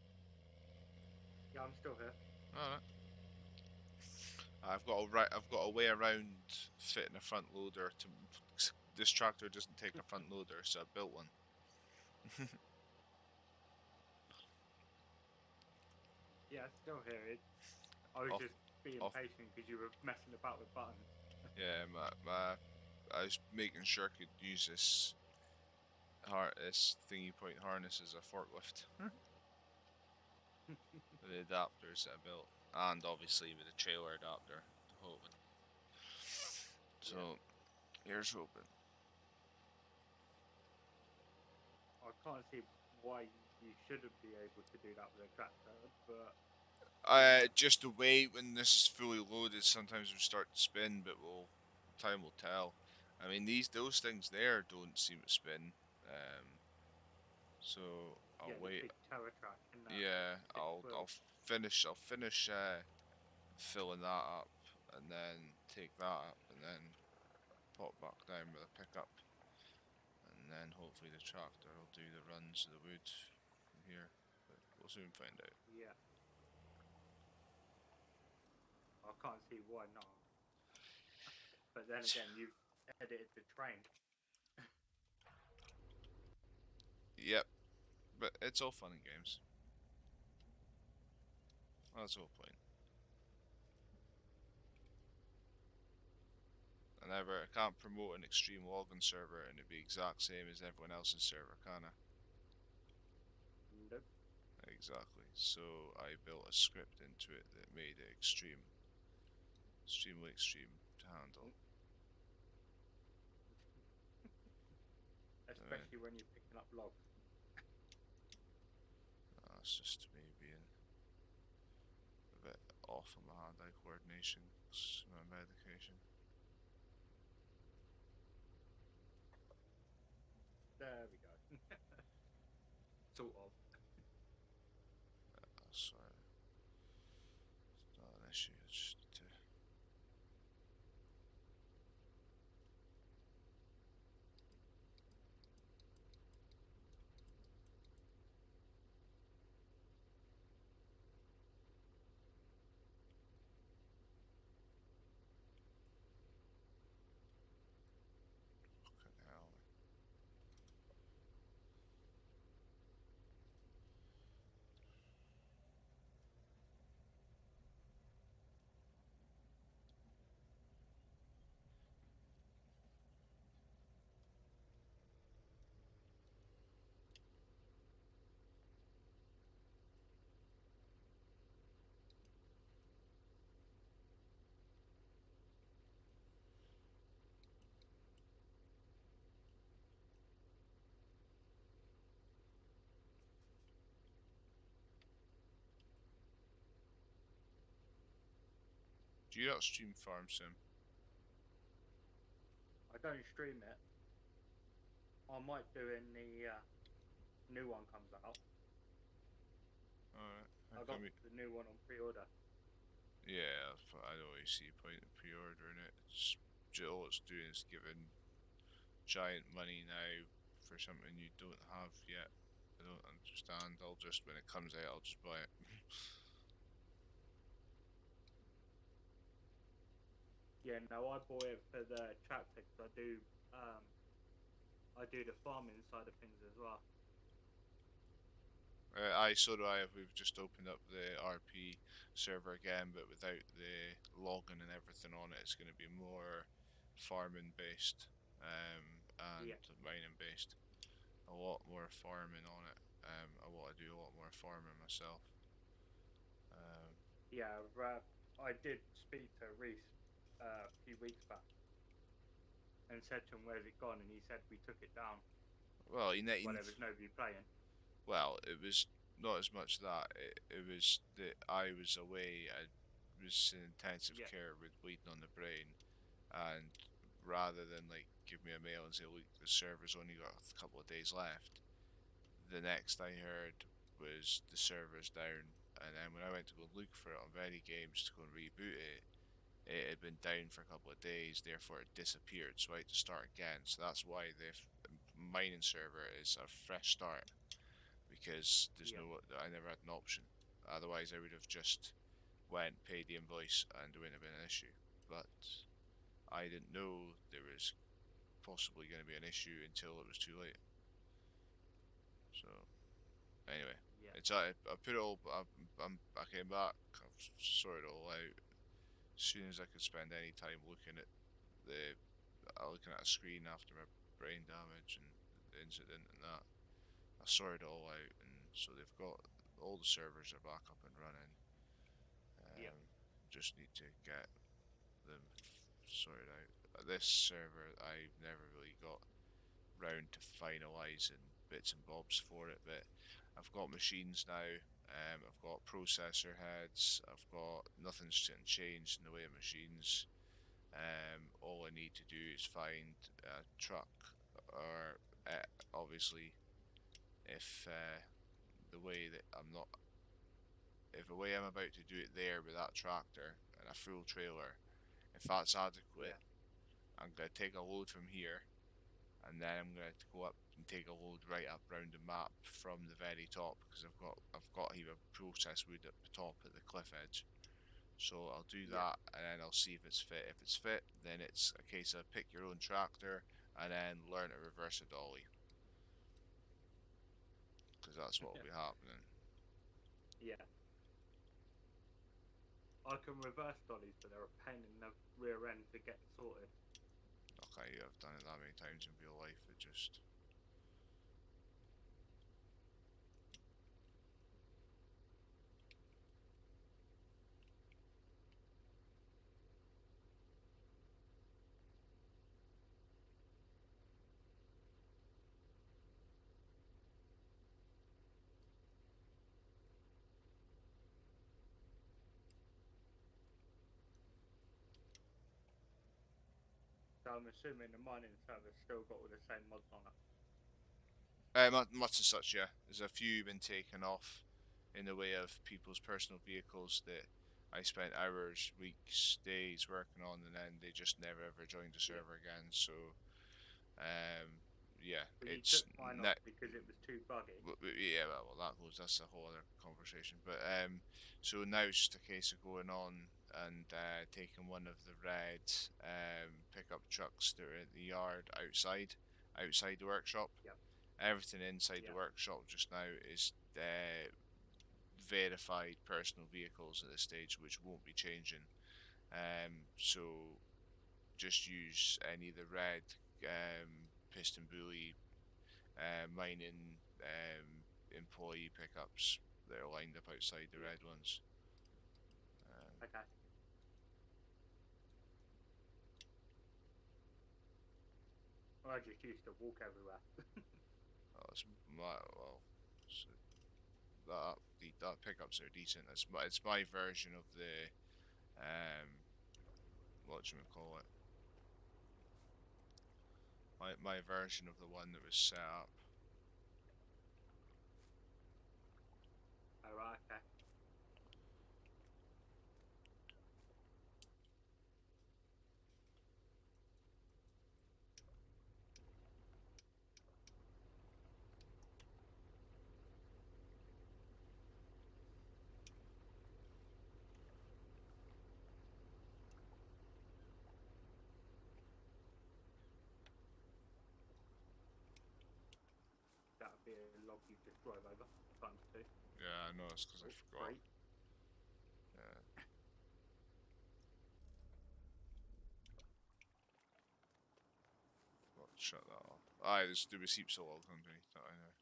Yeah, I'm still here. Alright. I've got a way around fitting a front loader to. This tractor doesn't take a front loader, so I built one. Yeah, still here. I was Off, just being off. patient because you were messing about with buttons. Yeah, I was making sure I could use this thingy point harness as a forklift. With the adapters that I built, and obviously with the trailer adapter. Hoping. So, here's hoping. I can't see why you shouldn't be able to do that with a tractor, but Just the weight when this is fully loaded, sometimes we start to spin, but time will tell. I mean, those things there don't seem to spin, so I'll yeah, the wait. big tower track and that. Yeah, Six I'll wheels. finish filling that up, and then take that up, and then pop back down with a pickup, and then hopefully the tractor will do the runs of the wood from here. But we'll soon find out. Yeah. I can't see why not. But then again, you've edited the train. Yep, but it's all fun and games. That's the whole point. I can't promote an extreme logging server and it'd be exact same as everyone else's server, can I? Nope. Exactly. So I built a script into it that made it extremely extreme to handle. Especially when you're picking up logs. That's just me being a bit off on my hand-eye coordination. My medication. There we go. Sort of. Sorry. It's not an issue. It's just to. Fucking hell. Do you not stream Farm Sim? I don't stream it. I might do when the new one comes out. Alright. I got the new one on pre-order. Yeah, I don't really see a point in pre-ordering it. All it's doing is giving giant money now for something you don't have yet. I don't understand. When it comes out, I'll just buy it. Yeah, no, I bought it for the tractor because I do the farming side of things as well. So do I. We've just opened up the RP server again, but without the logging and everything on it. It's going to be more farming based and mining based. A lot more farming on it. I want to do a lot more farming myself. Yeah, I did speak to Reese a few weeks back and said to him, "Where's it gone?" And he said we took it down. Well, there was nobody playing. Well, it was not as much that it was that I was away. I was in intensive care with bleeding on the brain, and rather than like give me a mail and say, "Look, the server's only got a couple of days left," the next I heard was the server's down. And then when I went to go look for it on Very Games to go and reboot it, it had been down for a couple of days, therefore it disappeared, so I had to start again. So that's why the mining server is a fresh start, because there's Yep. I never had an option. Otherwise, I would have just went, paid the invoice, and it wouldn't have been an issue. But I didn't know there was possibly going to be an issue until it was too late. So anyway, Yeah. it's I put it all. I came back. I've sorted it all out. As soon as I could spend any time looking at the looking at a screen after my brain damage and the incident and that, I sorted it all out, and so they've got all the servers are back up and running. Yep. Just need to get them sorted out. This server, I've never really got round to finalising bits and bobs for it, but I've got machines now. I've got processor heads. I've got nothing's changed in the way of machines. All I need to do is find a truck, or obviously, if the way that I'm not, if the way I'm about to do it there with that tractor and a full trailer, if that's adequate, Yeah. I'm gonna take a load from here, and then I'm gonna go up and take a load right up round the map from the very top, because I've got here a process wood at the top at the cliff edge. So I'll do Yeah. that, and then I'll see if it's fit. If it's fit, then it's a case of pick your own tractor and then learn to reverse a dolly, because that's what will be happening. Yeah. I can reverse dollies, but they're a pain in the rear end to get sorted. Okay, I've done it that many times in real life. It just So I'm assuming the mining server's still got all the same mods on it. much and such. Yeah, there's a few been taken off in the way of people's personal vehicles that I spent hours, weeks, days working on, and then they just never ever joined the server again. So, yeah, But you it's took mine off because it was too buggy. yeah, well, that's a whole other conversation. But so now it's just a case of going on and taking one of the red pickup trucks that are at the yard outside the workshop. Yep. Everything inside the Yep. workshop just now is verified personal vehicles at this stage, which won't be changing. So just use any of the red piston bully mining employee pickups that are lined up outside the red ones. Okay. I just used to walk everywhere. That's well, so that pickups are decent. It's my version of the what do you call it? My version of the one that was set up. Alright, okay. That would be a log you just drive over times 2. Yeah, I know, it's because I forgot. Great. Yeah. Well, shut that off. There's the receipts all underneath that, I know.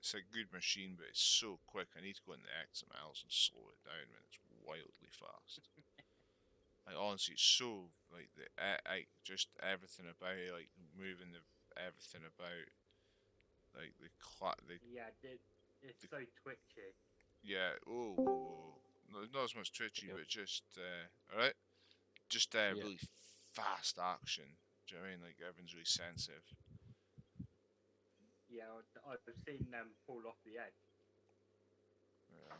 It's a good machine, but it's so quick. I need to go into the exit miles and slow it down when it's wildly fast. Like honestly, it's so like just everything about it, like moving the everything about, like the Yeah, it's the so twitchy. yeah. Oh, whoa, whoa. not as much twitchy, but just alright. Just really fast action. Do you know what I mean? Like everyone's really sensitive. Yeah, I've seen them fall off the edge. Yeah.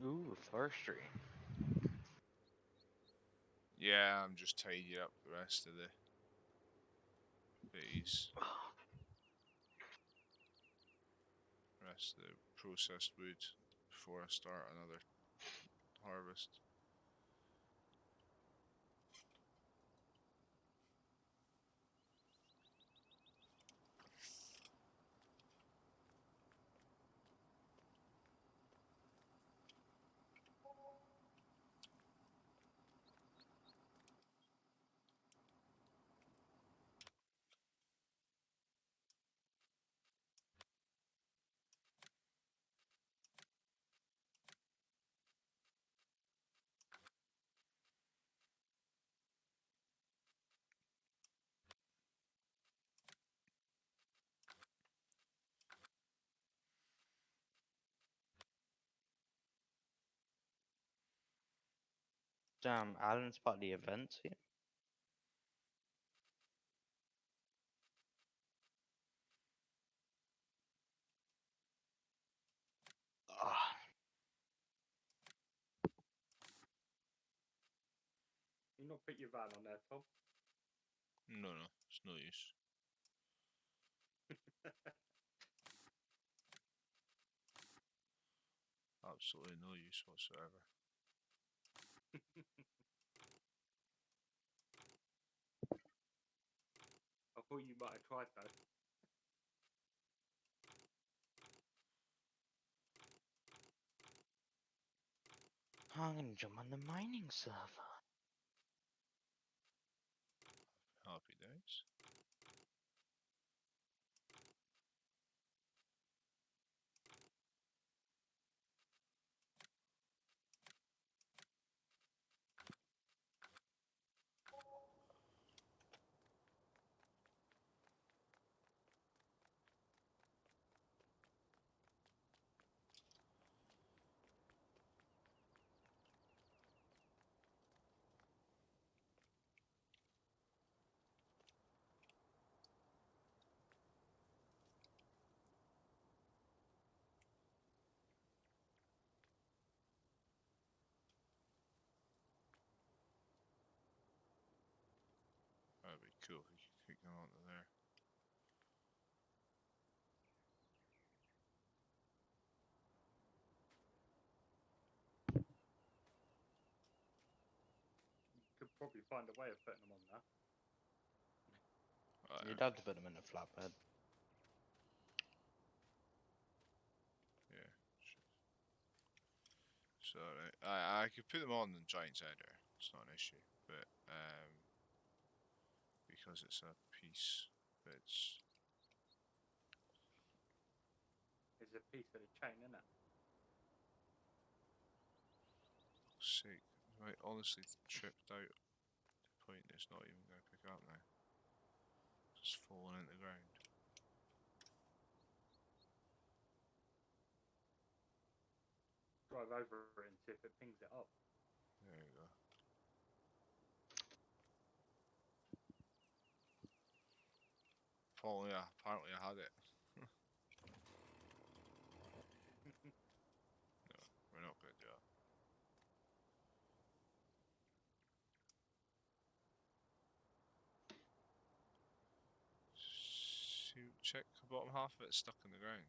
Ooh, forestry. Yeah, I'm just tidying up the rest of the base. Rest of the processed wood before I start another harvest. Damn, Alan's part of the events here. Ah, You not put your van on there, Tom? No, it's no use. Absolutely no use whatsoever. I thought you might have tried though. I'm gonna jump on the mining server. Happy days. That'd be cool if we could kick them onto there. You could probably find a way of putting them on there. You'd have to put them in a flatbed. Yeah. So I could put them on the giant's header. It's not an issue, but because it's a piece that's There's a piece of the chain in it. sake, right, honestly tripped out to the point it's not even going to pick up now. Just falling into the ground. Drive over it and see if it pings it up. There you go. Apparently I had it. No, we're not going to do that. Check the bottom half of it stuck in the ground.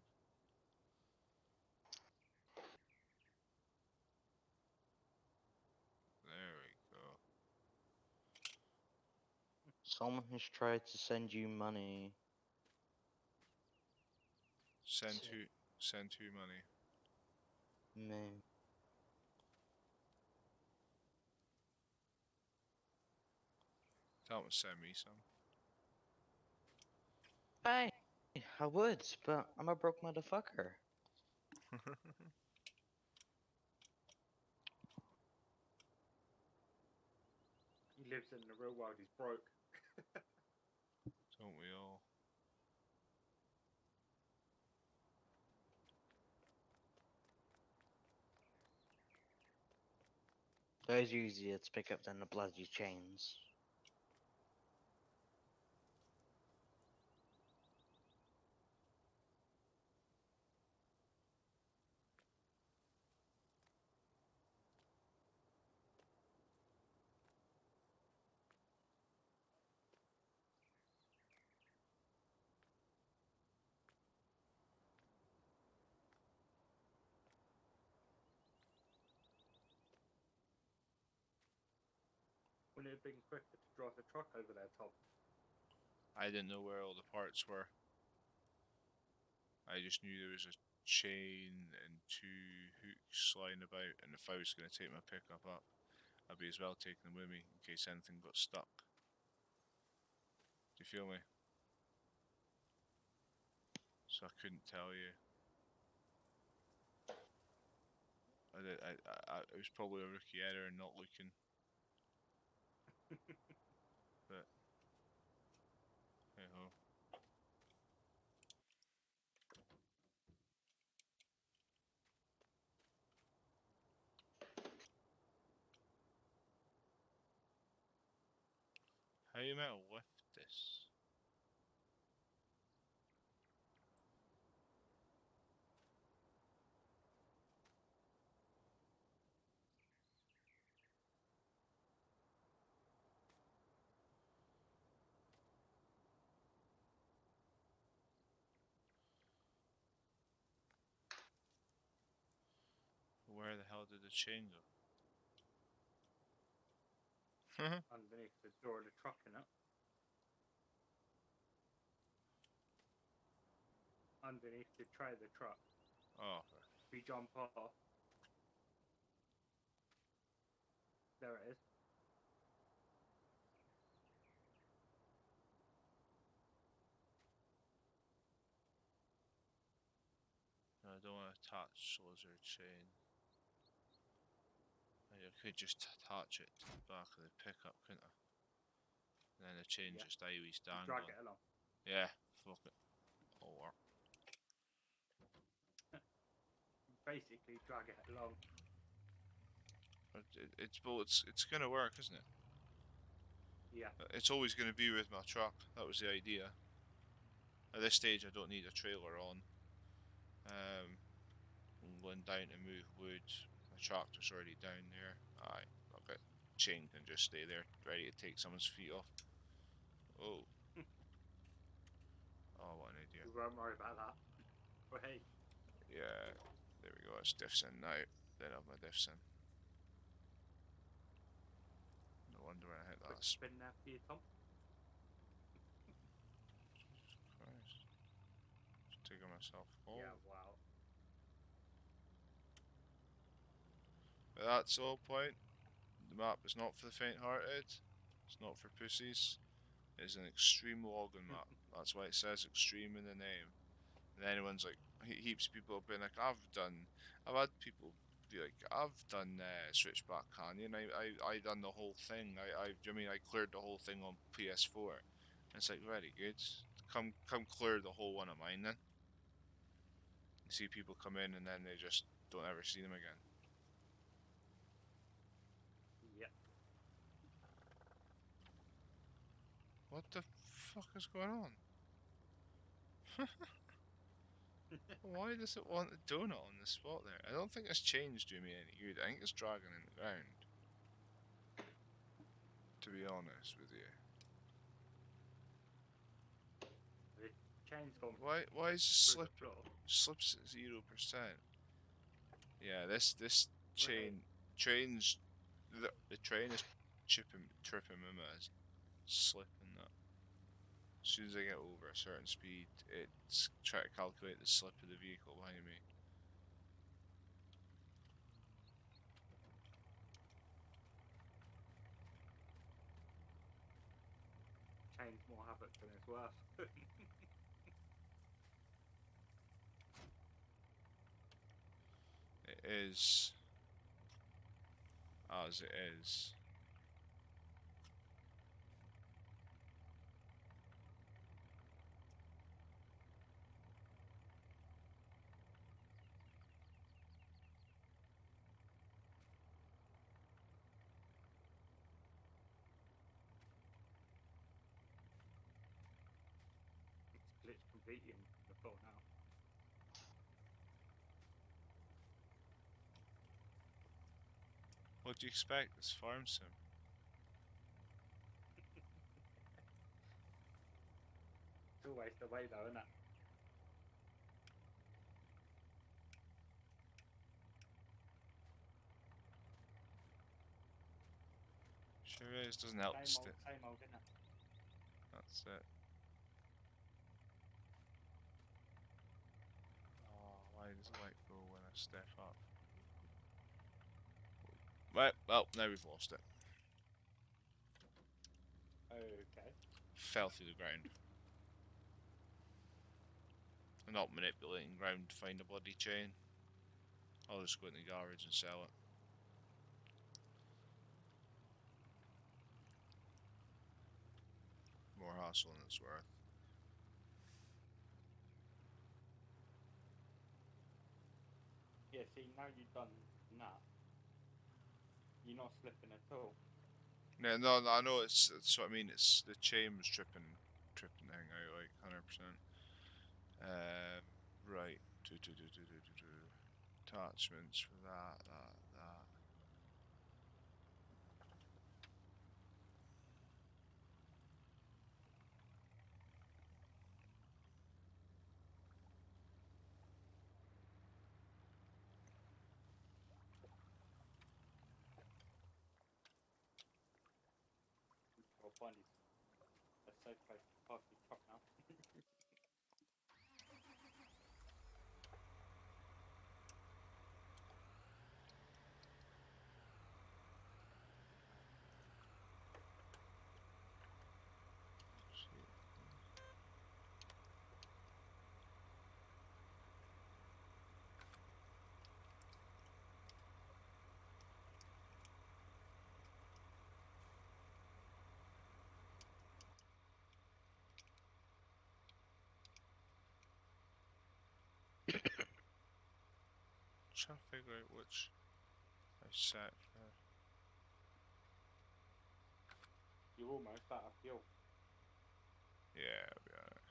There we go. Someone has tried to send you money. Send So- who money? Me. Tell them to send me some. Hey, I would, but I'm a broke motherfucker. He lives in the real world. He's broke. Don't we all? Those easier to pick up than the bloody chains. Wouldn't it have been quicker to drive the truck over there, Tom? I didn't know where all the parts were. I just knew there was a chain and 2 hooks lying about, and if I was going to take my pickup up, I'd be as well taking them with me in case anything got stuck. Do you feel me? So I couldn't tell you. It was probably a rookie error in not looking. But hey ho. How you meant to lift this? Where the hell did the chain go? Underneath the door of the truck, innit? Underneath the tray of the truck. Oh, If you jump off, there it is. no, I don't want to attach lizard chain. I could just attach it to the back of the pickup, couldn't I? And then the chain Yeah. just always Drag dangling. it along. Yeah, fuck it. It'll work. Basically, drag it along. It's gonna work, isn't it? Yeah. It's always gonna be with my truck. That was the idea. At this stage, I don't need a trailer on. I'm going down to move wood. My tractor's already down there. Aye, okay. Chain can just stay there, ready to take someone's feet off. Oh. Oh, what an idiot. We won't worry about that. But hey, Yeah, there we go. It's diffs in now. Then I've my diffs in. No wonder when I hit quick that. spin there for you, Tom. Jesus Christ. Just taking myself home. Yeah, wow. But that's the whole point. The map is not for the faint-hearted. It's not for pussies. It's an extreme logging map. That's why it says extreme in the name. And anyone's like, heaps of people have been like, I've had people be like, I've done Switchback Canyon. I done the whole thing. I cleared the whole thing on PS4. And it's like, very good. Come clear the whole one of mine then. You see people come in and then they just don't ever see them again. Yep. What the fuck is going on? Why does it want a donut on the spot there? I don't think this chain's doing me any good. I think it's dragging in the ground. To be honest with you. The chain's gone Why is through slip the floor. slips at 0%? Yeah, this train's the train is tripping me, man. It's slipping that. As soon as I get over a certain speed, it's trying to calculate the slip of the vehicle behind me. Chain's more havoc than it's worth. is as it is. It's glitched completely in the floor now. What do you expect? It's farm sim. It's always the way though, isn't it? Sure is. Doesn't help. Same old, isn't it? That's it. Oh, why does the light go when I step up? Right, well, now we've lost it. Okay. Fell through the ground. I'm not manipulating ground to find a bloody chain. I'll just go in the garage and sell it. More hassle than it's worth. Yeah, see, now you've done that, you're not slipping at all. Yeah, no, I know it's what I mean. It's the chain was tripping the thing out like 100%. Right. Attachments for that. You'll find it's a safe place to park your truck now. Trying to figure out which I set for. You're almost out of fuel. Yeah, I'll be alright.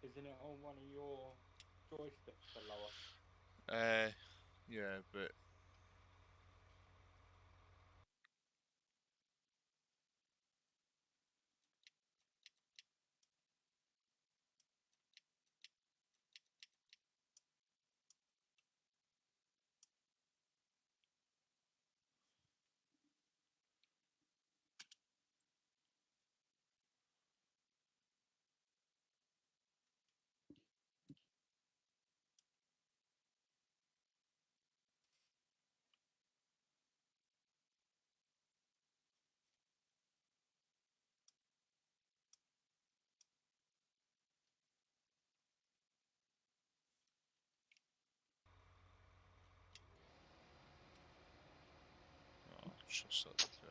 Isn't it on one of your joysticks, the lower? Yeah, but oh, just let it go.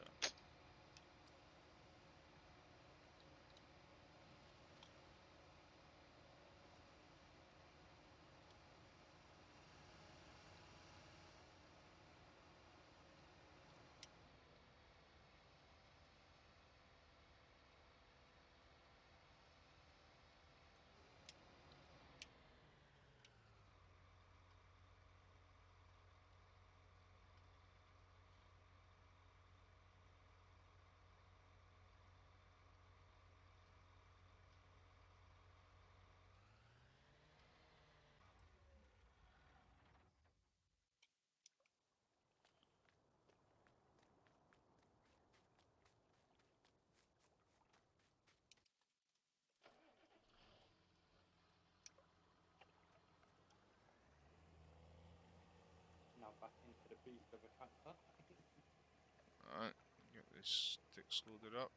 Now back into the beast of a car. sticks loaded up.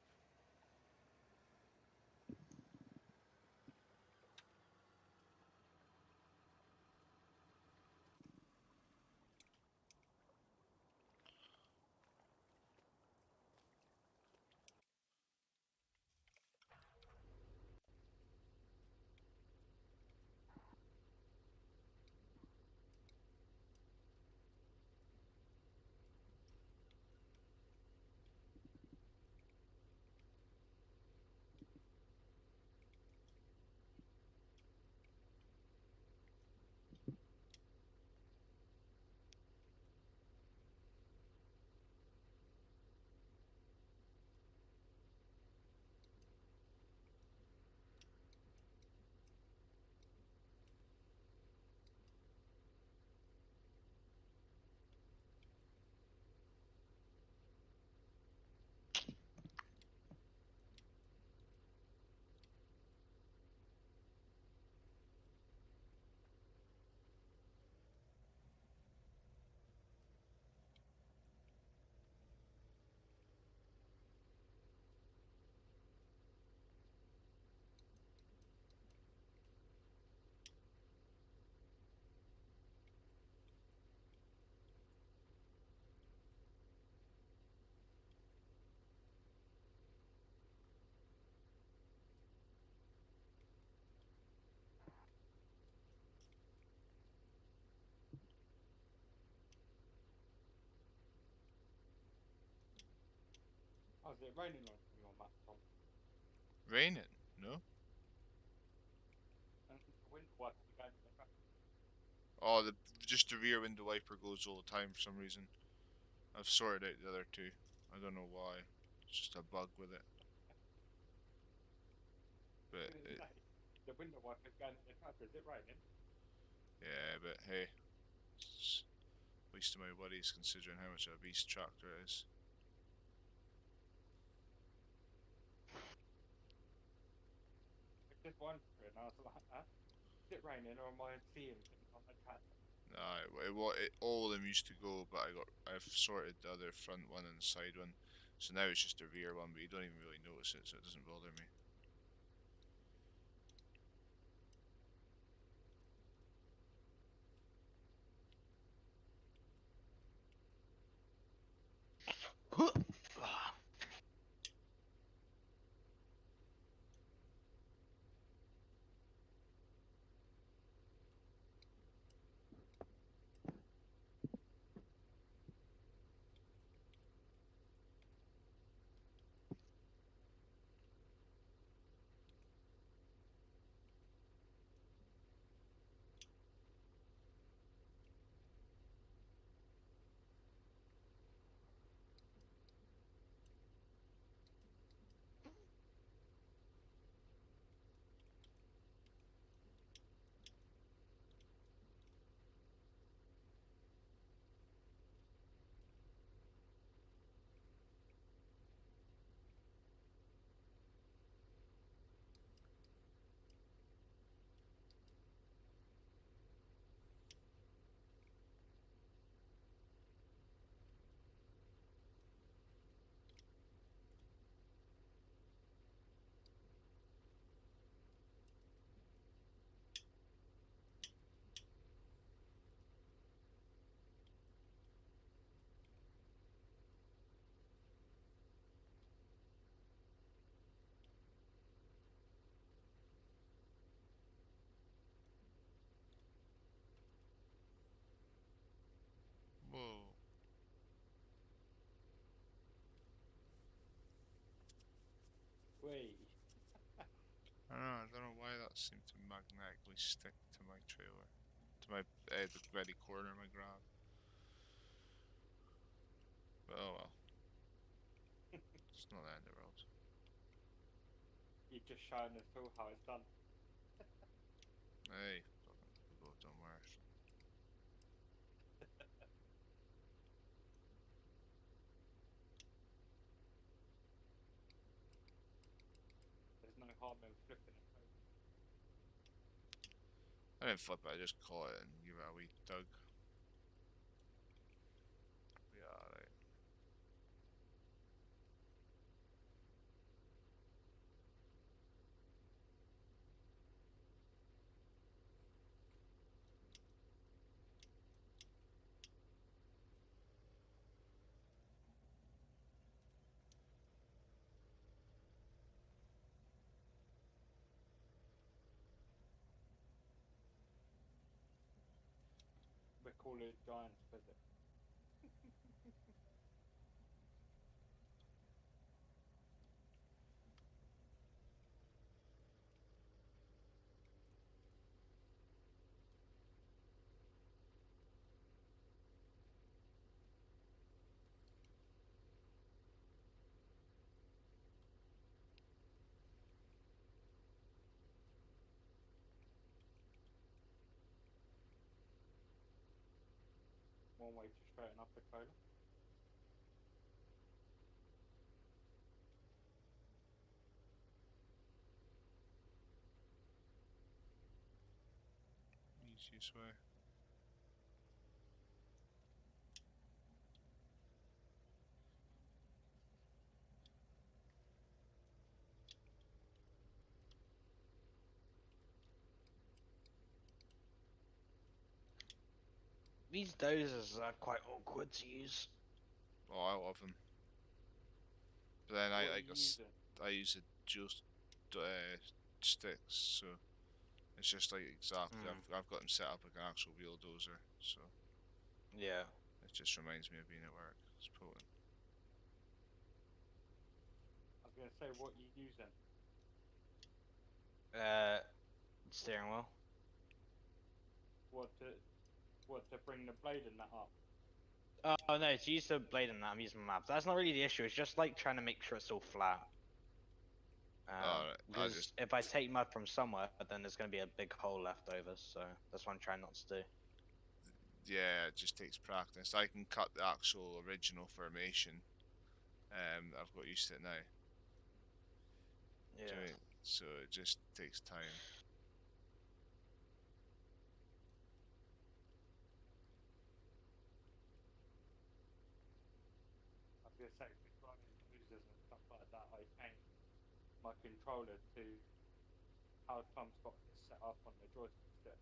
Oh, is it raining on your map, Tom? Raining? No? And the window wipers are going in the back. Oh, just the rear window wiper goes all the time for some reason. I've sorted out the other two. I don't know why. It's just a bug with it. But The window wipers going in the tractor. Is it raining? yeah, but hey, it's least of my worries considering how much of a beast tractor it is. I just wondering. I was like, is it raining or am I seeing things on the tractor? Nah, all of them used to go, but I've sorted the other front one and the side one, so now it's just a rear one. But you don't even really notice it, so it doesn't bother me. Whoa. Wait. I don't know why that seemed to magnetically stick to my trailer, to my the ready corner of my grab. But oh well, it's not the end of the world. You're just showing us all how it's done. Hey, people have done worse. There's no harm in flipping it over. I didn't flip it, I just caught it and give it a wee tug. Be alright. call it Giants physics. One way to straighten up the cola. Easiest way. These dozers are quite awkward to use. Oh, I love them. But then What I are like you using? I use a dual sticks, so it's just like exactly. I've got them set up like an actual wheel dozer, so Yeah. it just reminds me of being at work. It's potent. I was gonna say, what are you using? Steering wheel. What to bring the blade and that up? Oh no, to use the blade and that, I'm using my map. That's not really the issue. It's just like trying to make sure it's all flat. Alright, I Because just if I take mud from somewhere, then there's going to be a big hole left over. So that's what I'm trying not to do. yeah, it just takes practice. I can cut the actual original formation. I've got used to it now. Do you know what I mean? So it just takes time. I was gonna say, with running users and stuff like that, I changed my controller to how Tom's got this set up on the joystick stick.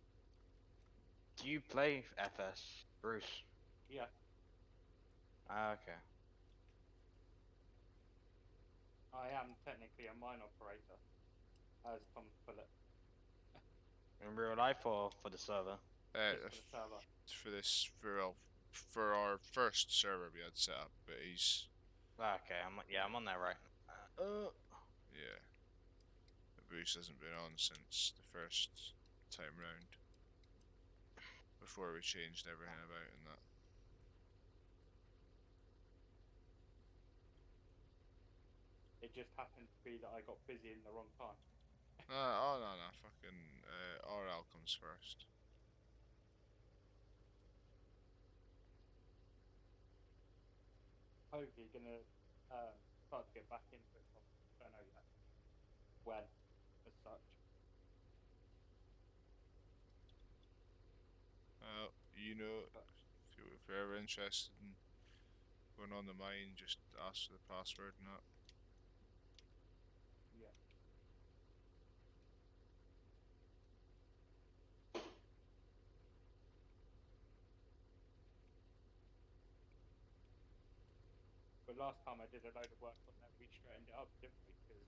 Do you play FS, Bruce? Yeah, Ah, okay. I am technically a mine operator, as Tom's put it, In real life or for the server? just for the server. For this for our first server we had set up, but he's Ah, okay, I'm on there right. yeah. Bruce hasn't been on since the first time round. Before we changed everything about and that. It just happened to be that I got busy in the wrong time. Oh no, fucking RL comes first. Hopefully, gonna start to get back into it. Don't know yet when, as such. You know, But if you're ever interested in going on the mine, just ask for the password and that. yeah, but last time I did a load of work on that, we straightened it up, didn't we? Because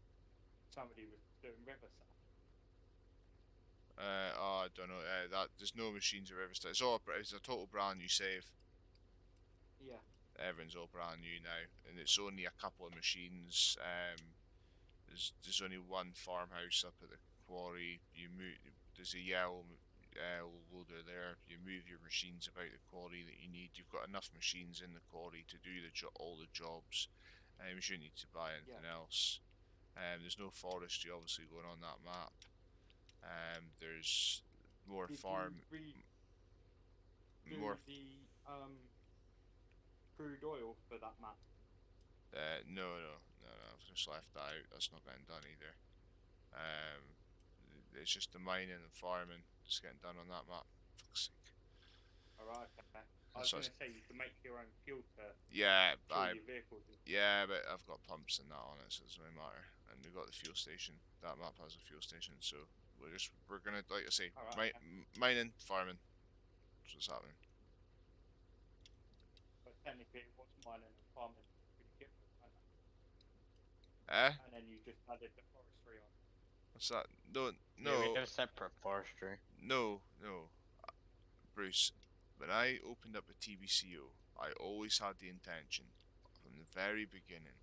somebody was doing river sand. Oh, I don't know. That there's no machines or everything. It's a total brand new save. Yeah. Everything's all brand new now, and it's only a couple of machines. There's only one farmhouse up at the quarry. There's a yellow loader there. You move your machines about the quarry that you need. You've got enough machines in the quarry to do all the jobs. You shouldn't need to buy anything else. There's no forestry obviously going on that map. There's more Did farm. you More. redo the crude oil for that map? No. I've just left that out. That's not getting done either. It's just the mining and farming just getting done on that map. Fuck's sake. Alright, okay. I was gonna say you can make your own fuel to fuel your vehicles. Yeah, but I've got pumps and that on it, so it doesn't really matter. And we've got the fuel station. That map has a fuel station, so we're gonna, like I say, mining, farming. That's what's happening. But technically, it was mining and farming to begin with, wasn't it? And then you just added the forestry on. What's that? No. Yeah, we did a separate forestry. No. Bruce. when I opened up a TBCO, I always had the intention from the very beginning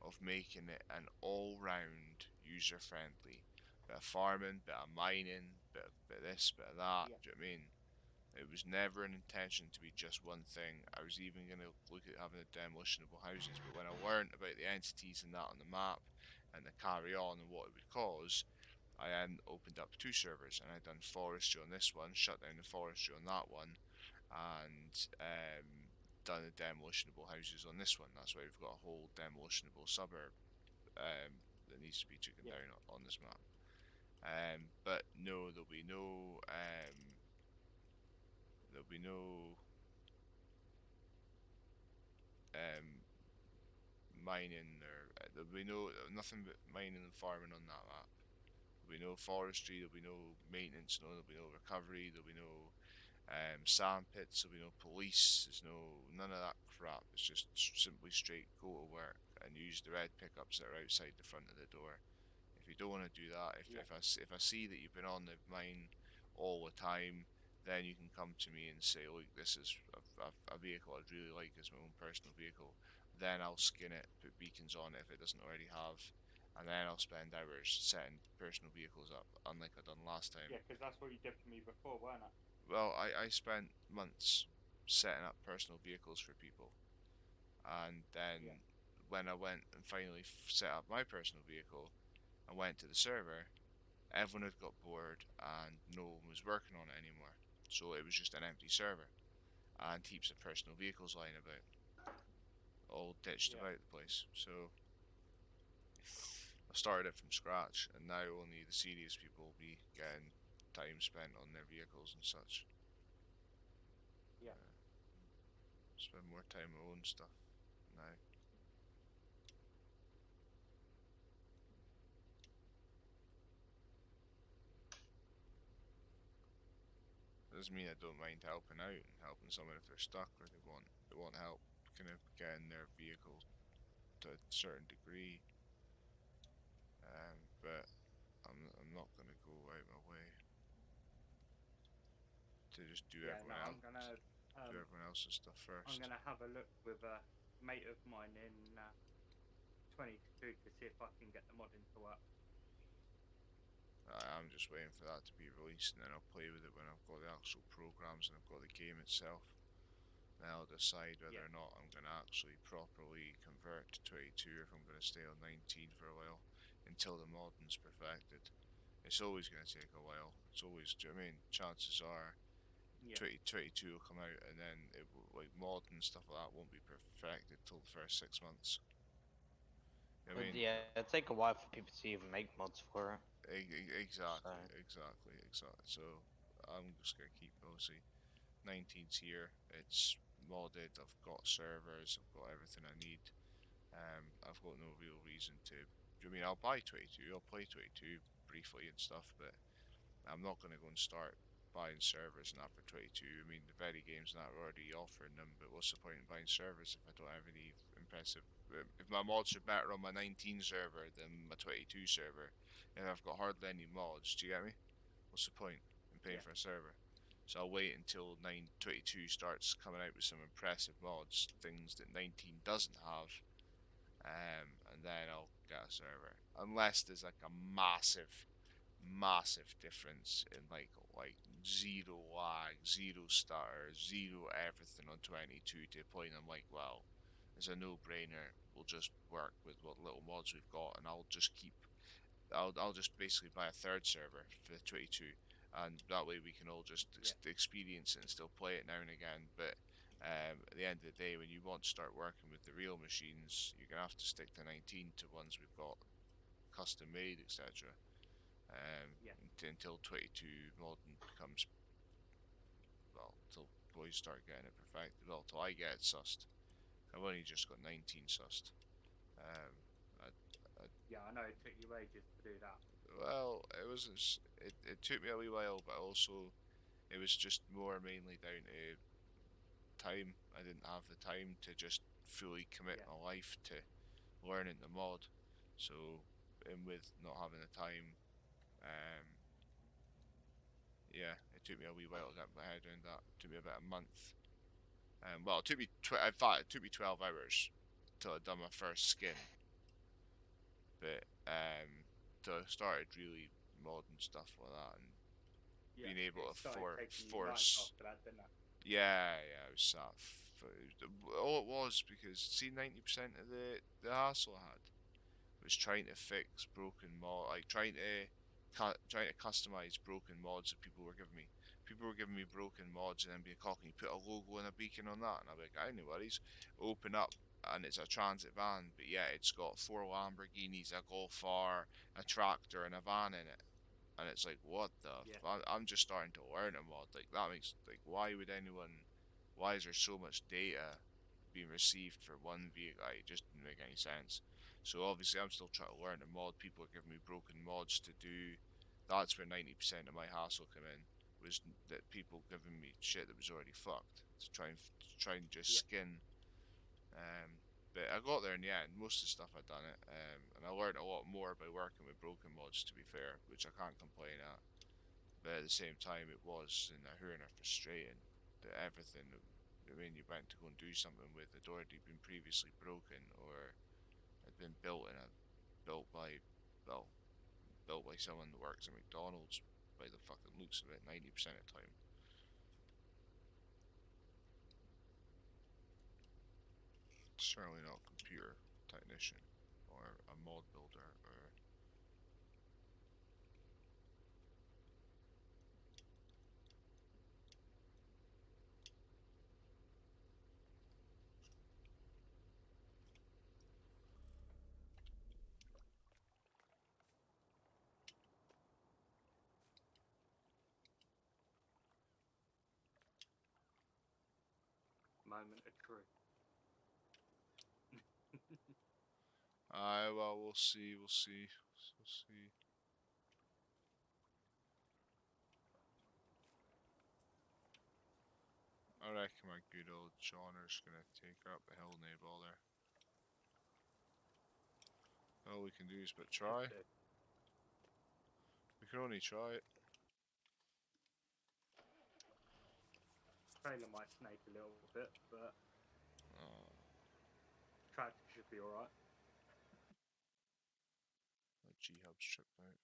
of making it an all-round user-friendly bit of farming, bit of mining, bit of this, bit of that. Yeah. Do you know what I mean? It was never an intention to be just one thing. I was even going to look at having the demolitionable houses, but when I learned about the entities and that on the map and the carry on and what it would cause, I then opened up 2 servers and I'd done forestry on this one, shut down the forestry on that one, and done the demolitionable houses on this one. That's why we've got a whole demolitionable suburb that needs to be taken down on this map. But no, there'll be no mining, or there'll be nothing but mining and farming on that map. There'll be no forestry, there'll be no maintenance, there'll be no recovery, there'll be no sand pits, there'll be no police, there's none of that crap. It's just simply straight go to work and use the red pickups that are outside the front of the door. If you don't want to do that, if I see that you've been on the mine all the time, then you can come to me and say, look, this is a vehicle I'd really like as my own personal vehicle. Then I'll skin it, put beacons on it if it doesn't already have, and then I'll spend hours setting personal vehicles up, unlike I done last time. Yeah, because that's what you did for me before, weren't it? Well, I spent months setting up personal vehicles for people, and then when I went and finally set up my personal vehicle and went to the server, everyone had got bored and no one was working on it anymore. So it was just an empty server and heaps of personal vehicles lying about, all ditched about the place. So I started it from scratch, and now only the serious people will be getting time spent on their vehicles and such. Yeah. Spend more time on my own stuff now. Doesn't mean I don't mind helping out and helping someone if they're stuck or they want help kind of getting their vehicle to a certain degree. But I'm not gonna go out my way to just do everyone else's stuff first. I'm gonna have a look with a mate of mine in 22 to see if I can get the modding to work. I'm just waiting for that to be released, and then I'll play with it when I've got the actual programs and I've got the game itself. Then I'll decide whether or not I'm going to actually properly convert to 22, or if I'm going to stay on 19 for a while until the modding's perfected. It's always going to take a while. It's always, do you know what I mean? Chances are 22 will come out, and then it will, like mod and stuff like that won't be perfected till the first 6 months. You know what I mean? Yeah, it'd take a while for people to even make mods for it. Exactly. So I'm just gonna keep, obviously 19's here. It's modded. I've got servers. I've got everything I need. I've got no real reason to. I mean, I'll buy 22. I'll play 22 briefly and stuff, but I'm not gonna go and start buying servers and that for 22. I mean, the very games that are already offering them, but what's the point in buying servers if I don't have any impressive? If my mods are better on my 19 server than my 22 server, and I've got hardly any mods, do you get me? What's the point in paying for a server? So I'll wait until 922 starts coming out with some impressive mods, things that 19 doesn't have, and then I'll get a server. Unless there's like a massive difference in like zero lag, zero stutter, zero everything on 22 to a point I'm like, well, it's a no-brainer. We'll just work with what little mods we've got, and I'll just basically buy a third server for the 22, and that way we can all just experience it and still play it now and again. But at the end of the day, when you want to start working with the real machines, you're gonna have to stick to 19 to ones we've got custom made, etc. Until 22 modern becomes, well, until boys start getting it perfected. Well, till I get it sussed. I've only just got 19 sussed. I know it took you ages to do that. Well, it wasn't. It took me a wee while, but also it was just more mainly down to time. I didn't have the time to just fully commit my life to learning the mod. So, and with not having the time, yeah, it took me a wee while to get my head around that. It took me about a month. Well, it took me in fact it took me 12 hours till I'd done my first skin. But till I started really modding stuff like that and Yeah, being able it to started taking you nights force. after that, didn't it? Yeah, yeah, it was sat. All it was because see 90% of the hassle I had was trying to fix broken mod, like trying to customize broken mods that people were giving me. People were giving me broken mods and then being cocky. You put a logo and a beacon on that, and I'd be like, "I know worries." Open up and it's a transit van, but yeah, it's got 4 Lamborghinis, a Golf R, a tractor, and a van in it. And it's like, what the? Yeah. I'm just starting to learn a mod. Like that makes like, why would anyone? Why is there so much data being received for one vehicle? Like, it just didn't make any sense. So obviously, I'm still trying to learn to mod. People are giving me broken mods to do. That's where 90% of my hassle came in. Was that people giving me shit that was already fucked to try and just Yeah. skin. Um, but I got there in the end. Most of the stuff I'd done it, and I learned a lot more by working with broken mods. To be fair, which I can't complain at. But at the same time, it was in a hurting frustrating that everything that when you went to go and do something with had already been previously broken or had been built by well built by someone that works at McDonald's by the fucking looks of it 90% of the time. Certainly not a computer technician or a mod builder or Moment of truth. aye, well, we'll see, we'll see, we'll see. I reckon my good old Johnner's gonna take her up the hill, nae bother. All we can do is but try. Should do. We can only try it. Trailer might snake a little bit, but Oh, tractor should be alright. my G-Hub's tripped out.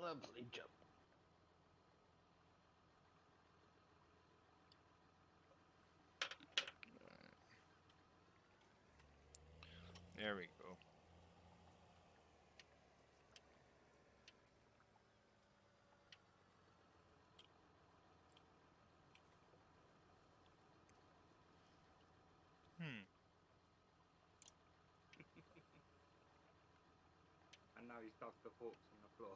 Lovely job. There we go. Hmm. now he's dug the forks in the floor.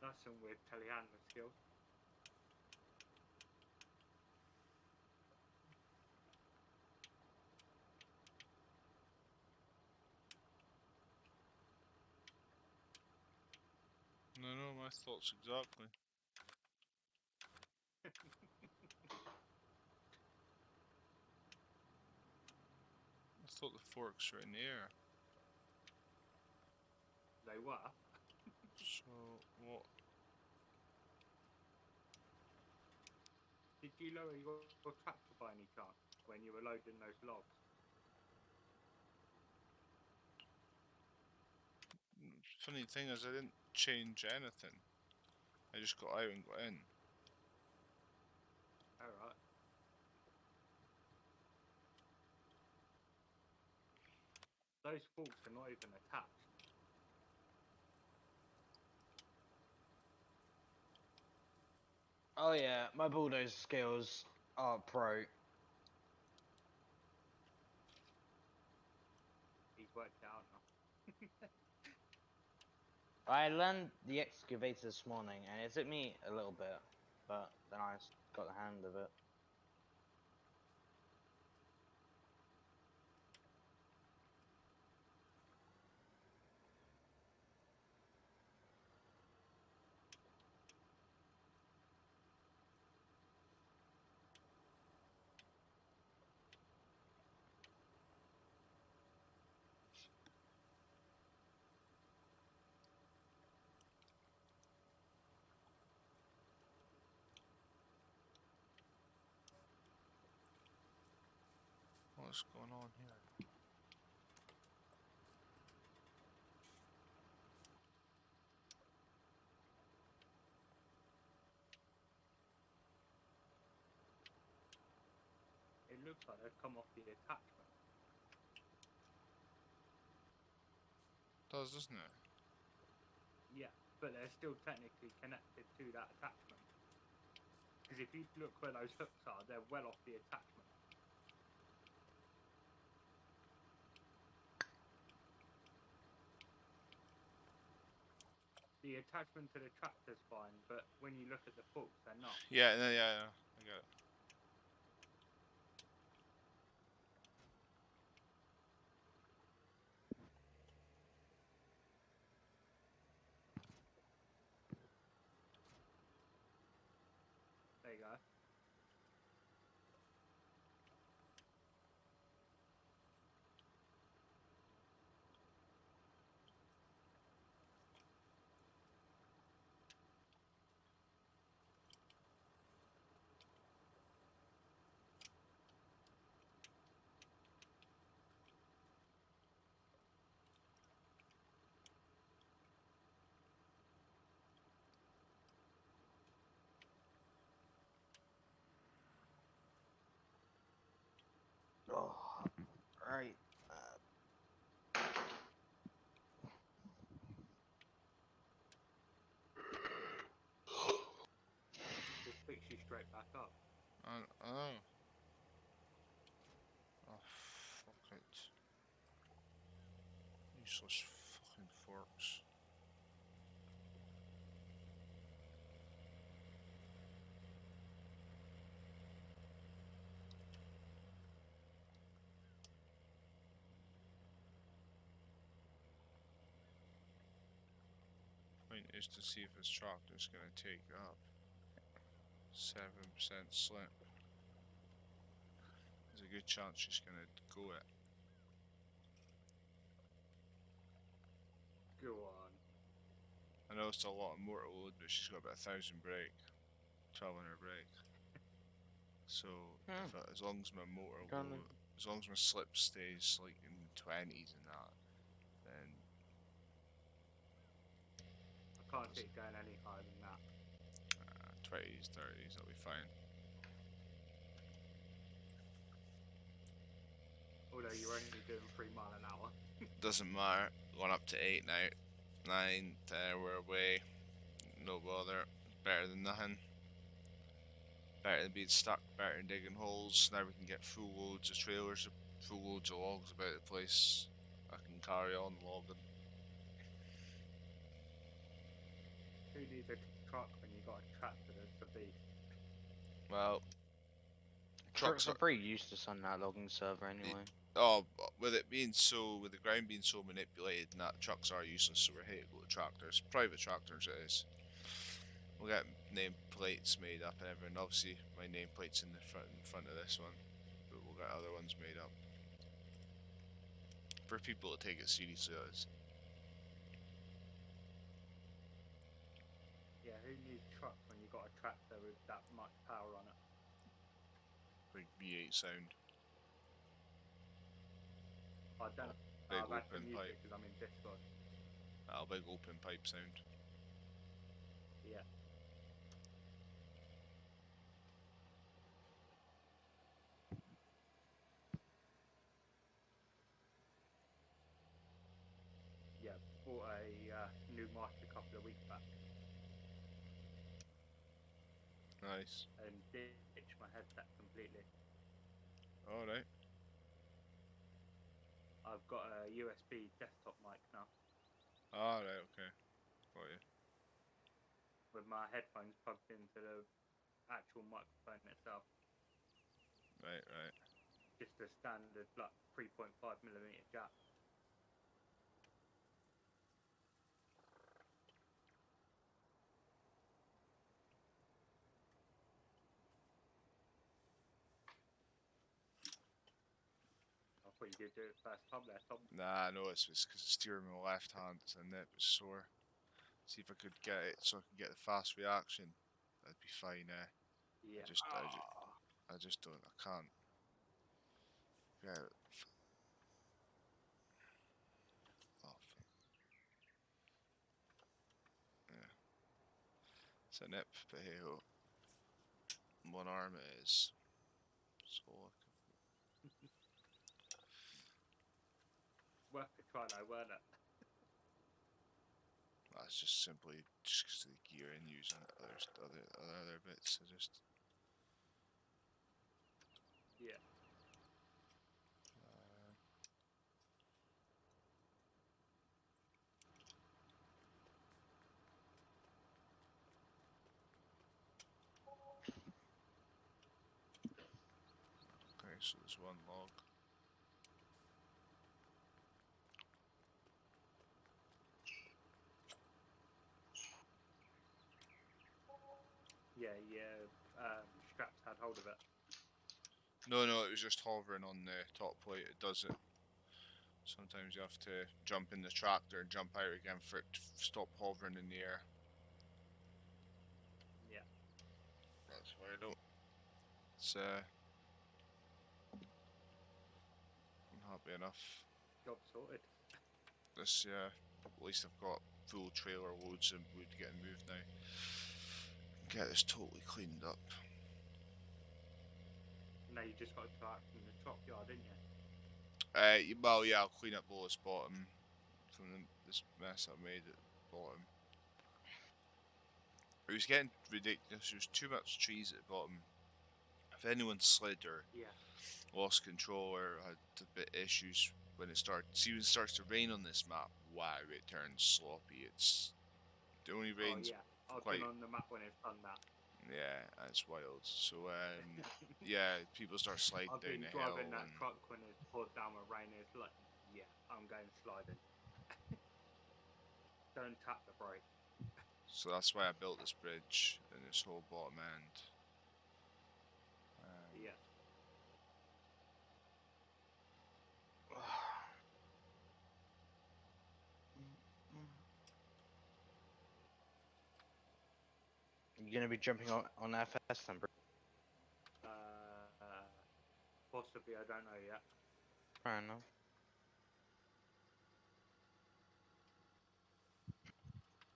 That's some weird telehandler skills. No, my thoughts exactly. I thought the forks were in the air. They were. So what? Did you lower your tractor by any chance when you were loading those logs? Funny thing is, I didn't change anything. I just got out and got in. Alright. Those forks are not even attached. Oh yeah, my bulldozer skills are pro. He's worked it out now. I learned the excavator this morning, and it took me a little bit, but then I got the hang of it. What's going on here? It looks like they've come off the attachment. Does, doesn't it? Yeah, but they're still technically connected to that attachment. Because if you look where those hooks are, they're well off the attachment. The attachment to the tractor's fine, but when you look at the forks, they're not. Yeah, yeah, I got it. There you go. Oh, right. Just picks you straight back up. I know. Oh, fuck it. Useless fucking forks. Point is to see if his tractor's gonna take it up. 7% slip. There's a good chance she's gonna go it. Go on. I know it's a lot of motor load, but she's got about 1,000 brake, 1,200 brake. So as long as my motor load, as long as my slip stays like in the 20s and that, then 'Can't see it going any higher than that. 20s, 30s, I'll be fine. Although you're only doing 3 miles an hour. Doesn't matter. Going up to 8 now. 9, we're away. No bother. Better than nothing. Better than being stuck, better than digging holes. Now we can get full loads of trailers, full loads of logs about the place. I can carry on logging. Who needs a truck when you got a tractor that's a beast? Well, Trucks trucks are are. pretty useless on that logging server anyway. Oh, with it being so, with the ground being so manipulated, and that trucks are useless, so we're here to go to tractors. Private tractors, it is. We'll get nameplates made up and everything. Obviously, my nameplate's in front of this one, but we'll get other ones made up for people to take it seriously. That is. Yeah, who needs trucks when you got a tractor with that much power on it? Big V8 sound. I don't know. Big I've had the open music pipe. because I'm in Discord. Big open pipe sound. Yeah. Yeah, bought a new mic a couple of weeks back Nice. and ditched my headset completely. Alright. I've got a USB desktop mic now Alright, okay. Got you. with my headphones plugged into the actual microphone itself. Right, right. Just a standard like 3.5mm jack. I thought you could do it first time there, Tom. Nah, no, it's because it's steering my left hand, it's a nip, it's sore. See if I could get it so I can get the fast reaction. That'd be fine, eh? Yeah. I just don't, I can't. Get it. Oh, fuck. Yeah. It's a nip, but hey ho. One arm it is. So Worth a try though, weren't it? that's just simply just because of the gear and using other bits. I just. Yeah. Okay, so there's one log. Yeah, straps had hold of it. No, it was just hovering on the top plate. It does it. Sometimes you have to jump in the tractor and jump out again for it to stop hovering in the air. Yeah. That's why I don't. It's I'm happy enough. Job sorted. This at least I've got full trailer loads of wood getting moved now. Get this totally cleaned up. Now you just got to start from the top yard, didn't you? Well, yeah, I'll clean up all this bottom from this mess I made at the bottom. It was getting ridiculous. There was too much trees at the bottom. If anyone slid or Yeah. lost control or had a bit issues when it starts, see when it starts to rain on this map, wow, it turns sloppy. It's the only rains Oh yeah. I've quite. been on the map when it's done that. Yeah, that's wild. So yeah, people start sliding I've down been the hill driving that and truck when it's poured down with rain. It's like, yeah, I'm going sliding. Don't tap the brake. so that's why I built this bridge and this whole bottom end. Yeah. You gonna be jumping on FS then, bro? Possibly, I don't know yet. Fair enough.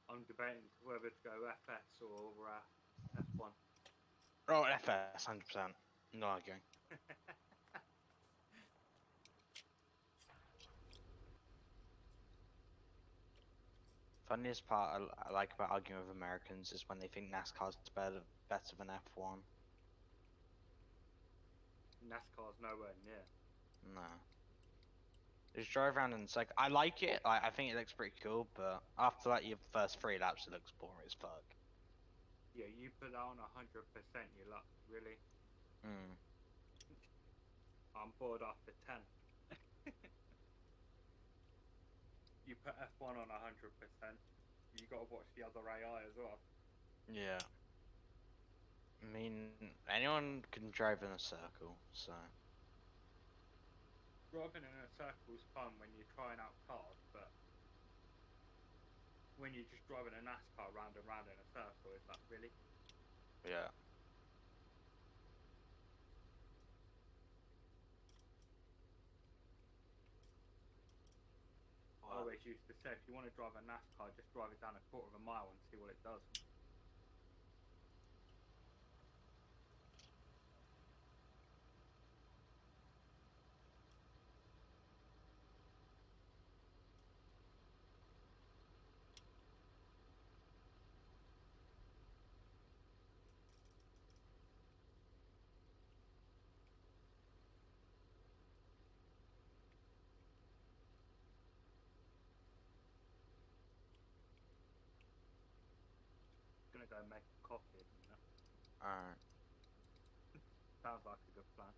I'm debating whether to go FS or F1. Oh, FS, 100%. No arguing. Funniest part I like about arguing with Americans is when they think NASCAR's better than F1. NASCAR's nowhere near. No. Just drive around and it's like I like it. I think it looks pretty cool, but after that, your first 3 laps it looks boring as fuck. Yeah, you put that on 100%. You're like, really? Mm. I'm bored after 10. You put F1 on 100%. You got to watch the other AI as well. Yeah. I mean, anyone can drive in a circle, so. Driving in a circle is fun when you're trying out cars, but when you're just driving a NASCAR round and round in a circle, it's like, really? Yeah. I always used to say, if you want to drive a NASCAR, just drive it down a quarter of a mile and see what it does. Gonna go make a coffee in a minute. Alright. Sounds like a good plan.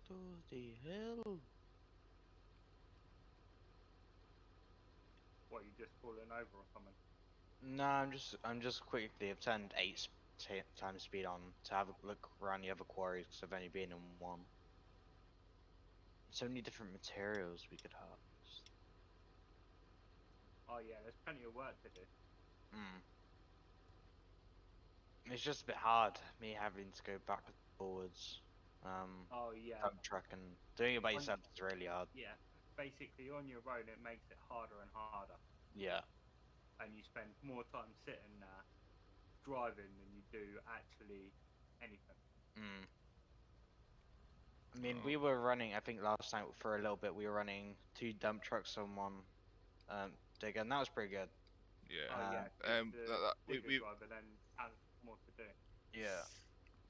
To the hell. What, you just falling over or something? No, I'm just quickly. I've turned 8 times speed on to have a look around the other quarries because I've only been in one. So many different materials we could harvest. Oh yeah, there's plenty of work to do. Mm. It's just a bit hard, me having to go backwards and forwards. Oh yeah. Dump truck and doing it by On- yourself is really hard. Yeah, basically on your own it makes it harder and harder. Yeah. And you spend more time sitting there driving than you do actually anything. Mm. I mean, we were running, I think last night for a little bit, we were running 2 dump trucks on one digger, and that was pretty good. Yeah. Oh yeah, the digger We driver then has more to do. Yeah.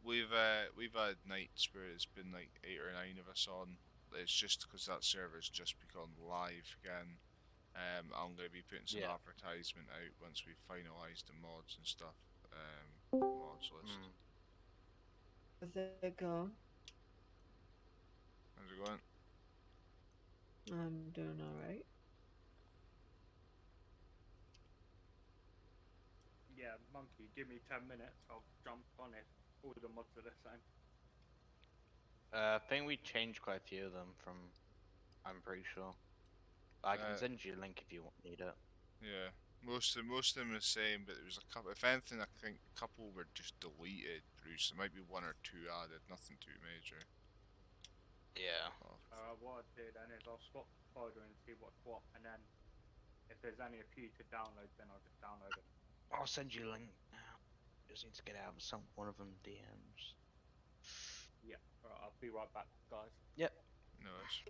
we've had nights where it's been like 8 or 9 of us on. It's just because that server's just become live again. I'm going to be putting some Yeah. advertisement out once we've finalised the mods and stuff. Mods list. Mm. How's it going? How's it going? I'm doing alright. Yeah, monkey, give me 10 minutes. I'll jump on if all the mods are the same. I think we changed quite a few of them from, I'm pretty sure. I can send you a link if you need it. Yeah, most of them are the same, but there was a couple. If anything, I think a couple were just deleted. Bruce, there might be 1 or 2 added. Nothing too major. Yeah. Oh, What I'll do then is I'll swap the folder and see what's what, and then if there's only a few to download, then I'll just download it. I'll send you a link now. Just need to get out of one of them DMs. Yeah, alright, I'll be right back, guys. Yep. no, it's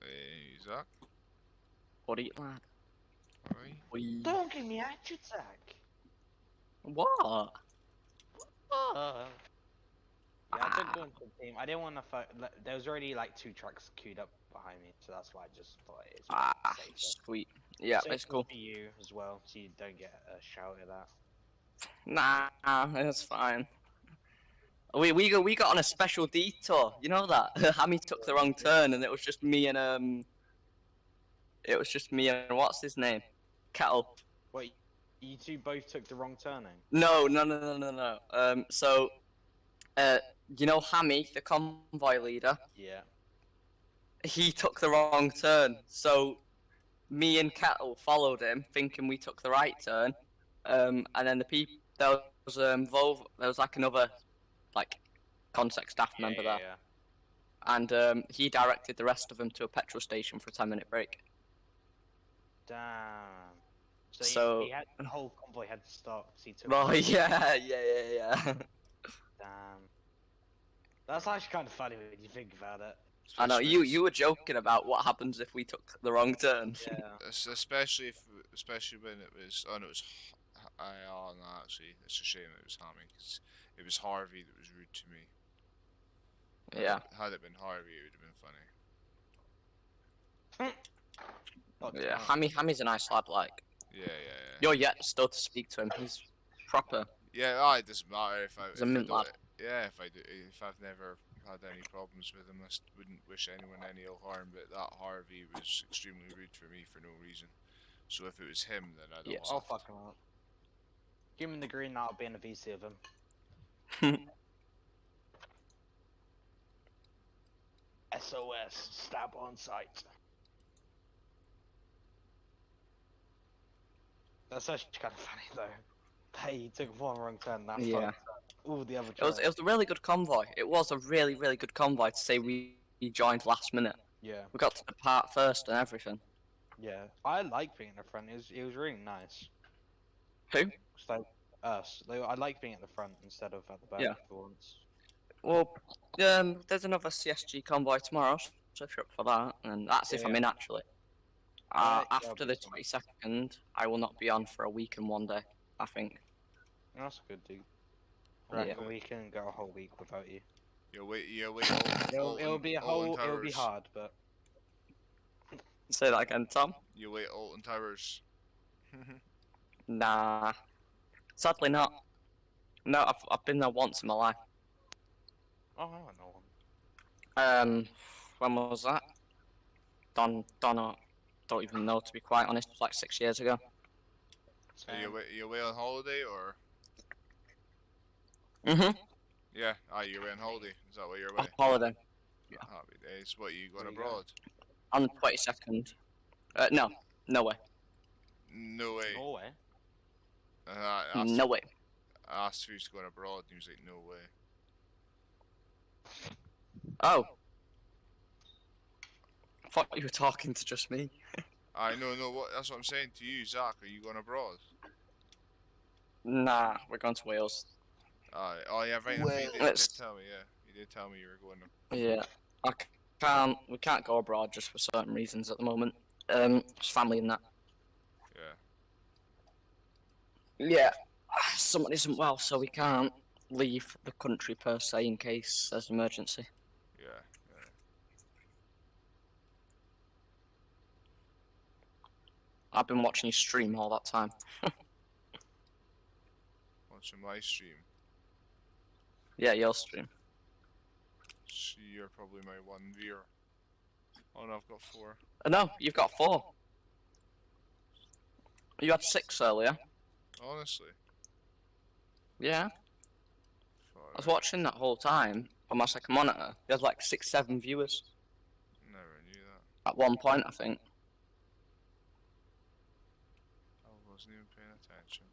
Hey, Zach. What eat, lad? Alright. We. Don't give me heart attack. What? Yeah, I took one for the team. I didn't want to fight. There was already like 2 trucks queued up behind me, so that's why I just thought it's Ah, safer. sweet. Yeah, Safer it's cool. for you as well, so you don't get shouted at. Nah, it's fine. We got on a special detour. You know that Hammy took the wrong turn, and it was just me and what's his name, Kettle. Wait, you two both took the wrong turning? No. So, uh, you know Hammy, the convoy leader. Yeah. He took the wrong turn. So, me and Kettle followed him, thinking we took the right turn. And then there was there was like another like contact staff member there. Yeah. And he directed the rest of them to a petrol station for a 10-minute break. Damn. So, he had the whole convoy had to stop because he took. well, yeah. Damn. That's actually kind of funny when you think about it. I know Especially you were joking about what happens if we took the wrong turn. Yeah. Especially when it was. Oh no, it was. Oh no, actually, it's a shame it was Hammy. 'Cause it was Harvey that was rude to me. Yeah. Had it been Harvey, it would have been funny. Yeah, Hammy's a nice lad. Like, Yeah. you're yet still to speak to him. He's proper. Yeah, it doesn't matter if I. He's a mint lad. Yeah, if I've never had any problems with him, I wouldn't wish anyone any ill harm. But that Harvey was extremely rude for me for no reason. So if it was him, then I'd Yeah. have I'll left. fuck him up. Give him the green, I'll be in a VC of him. SOS, stab on sight. That's actually kind of funny though. Hey, he took one wrong turn. That's Yeah. all the other. It was a really good convoy. It was a really good convoy to say we joined last minute. Yeah. We got to depart first and everything. Yeah. I like being in the front. It was really nice. Who? So us. I like being at the front instead of at the back Yeah. for once. Well, there's another CSG convoy tomorrow, so if you're up for that, and that's if I'm Yeah. in actually. Yeah, After I'll the be some. 22nd, I will not be on for a week and 1 day, I think. That's good, dude. I reckon Yeah. we can go a whole week without you. You'll wait. It'll be hard, but Say that again, Tom. You wait Alton Towers. Nah. Sadly not. No, I've been there once in my life. oh, I know one. When was that? Don't even know, to be quite honest. It was like 6 years ago. Are you away on holiday or? Mhm. Yeah. You're away on holiday. Is that why you're On away? holiday. Happy days. What, you going Where you abroad? On the 22nd. No way. No way. Norway. I asked, No way. I asked if he was going abroad, and he was like, no way. Oh. I thought you were talking to just me. I know. That's what I'm saying to you, Zach. Are you going abroad? Nah, we're going to Wales. Oh yeah, right. You did Let's- tell me. Yeah, you did tell me you were going to. Yeah. We can't go abroad just for certain reasons at the moment. Just family and that. Yeah. Yeah. Someone isn't well, so we can't leave the country per se in case there's an emergency. Yeah. I've been watching you stream all that time. Watching my stream. Yeah, your stream. So you're probably my one viewer. Oh no, I've got 4. No, you've got 4. You had 6 earlier. Honestly. Yeah. Far I was out. watching that whole time on my second monitor. There's like 6, 7 viewers Never knew that. at one point, I think. wasn't even paying attention.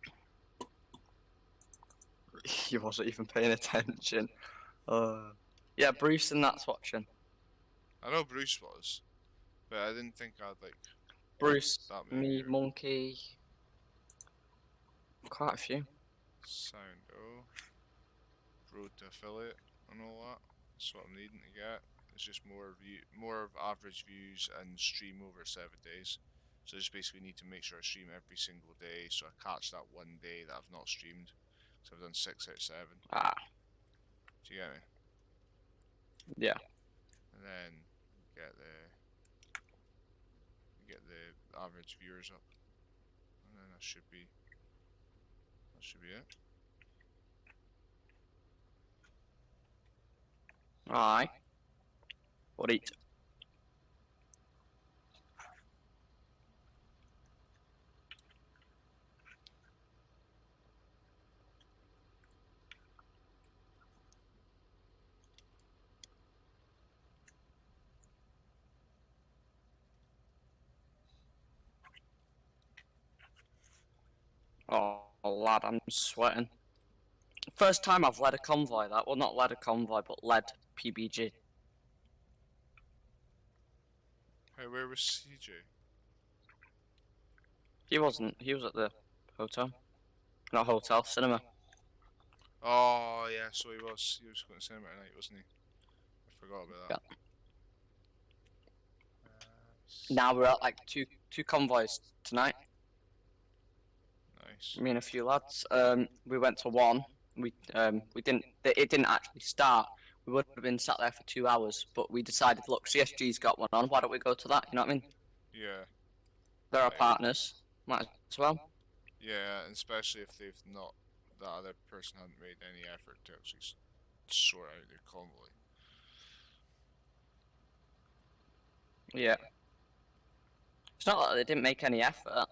He wasn't even paying attention. Yeah, Bruce and that's watching. I know Bruce was, but I didn't think I'd like Bruce, that many me, viewers. Monkey, quite a few. Soundo, road to affiliate, and all that. That's what I'm needing to get. It's just more of average views and stream over 7 days. So I just basically need to make sure I stream every single day, so I catch that one day that I've not streamed. So I've done 6 out of 7. Ah, Do you get me? yeah. And then get the average viewers up, and then that should be it. Aye. What eat? Oh, lad, I'm sweating. First time I've led a convoy. That well, not led a convoy, but led PBG. Hey, where was CJ? He wasn't. He was at the hotel. Not hotel, cinema. Oh yeah, so he was going to cinema tonight, wasn't he? I forgot about that. Now we're at like two convoys tonight. Nice. Me and a few lads. We went to one. We didn't. It didn't actually start. We would have been sat there for 2 hours, but we decided, look, CSG's got one on. Why don't we go to that? You know what I mean? Yeah. They're our Right. partners. Might as well. Yeah, and especially if they've not, that other person hadn't made any effort to actually sort out their convoy. Yeah. It's not that they didn't make any effort.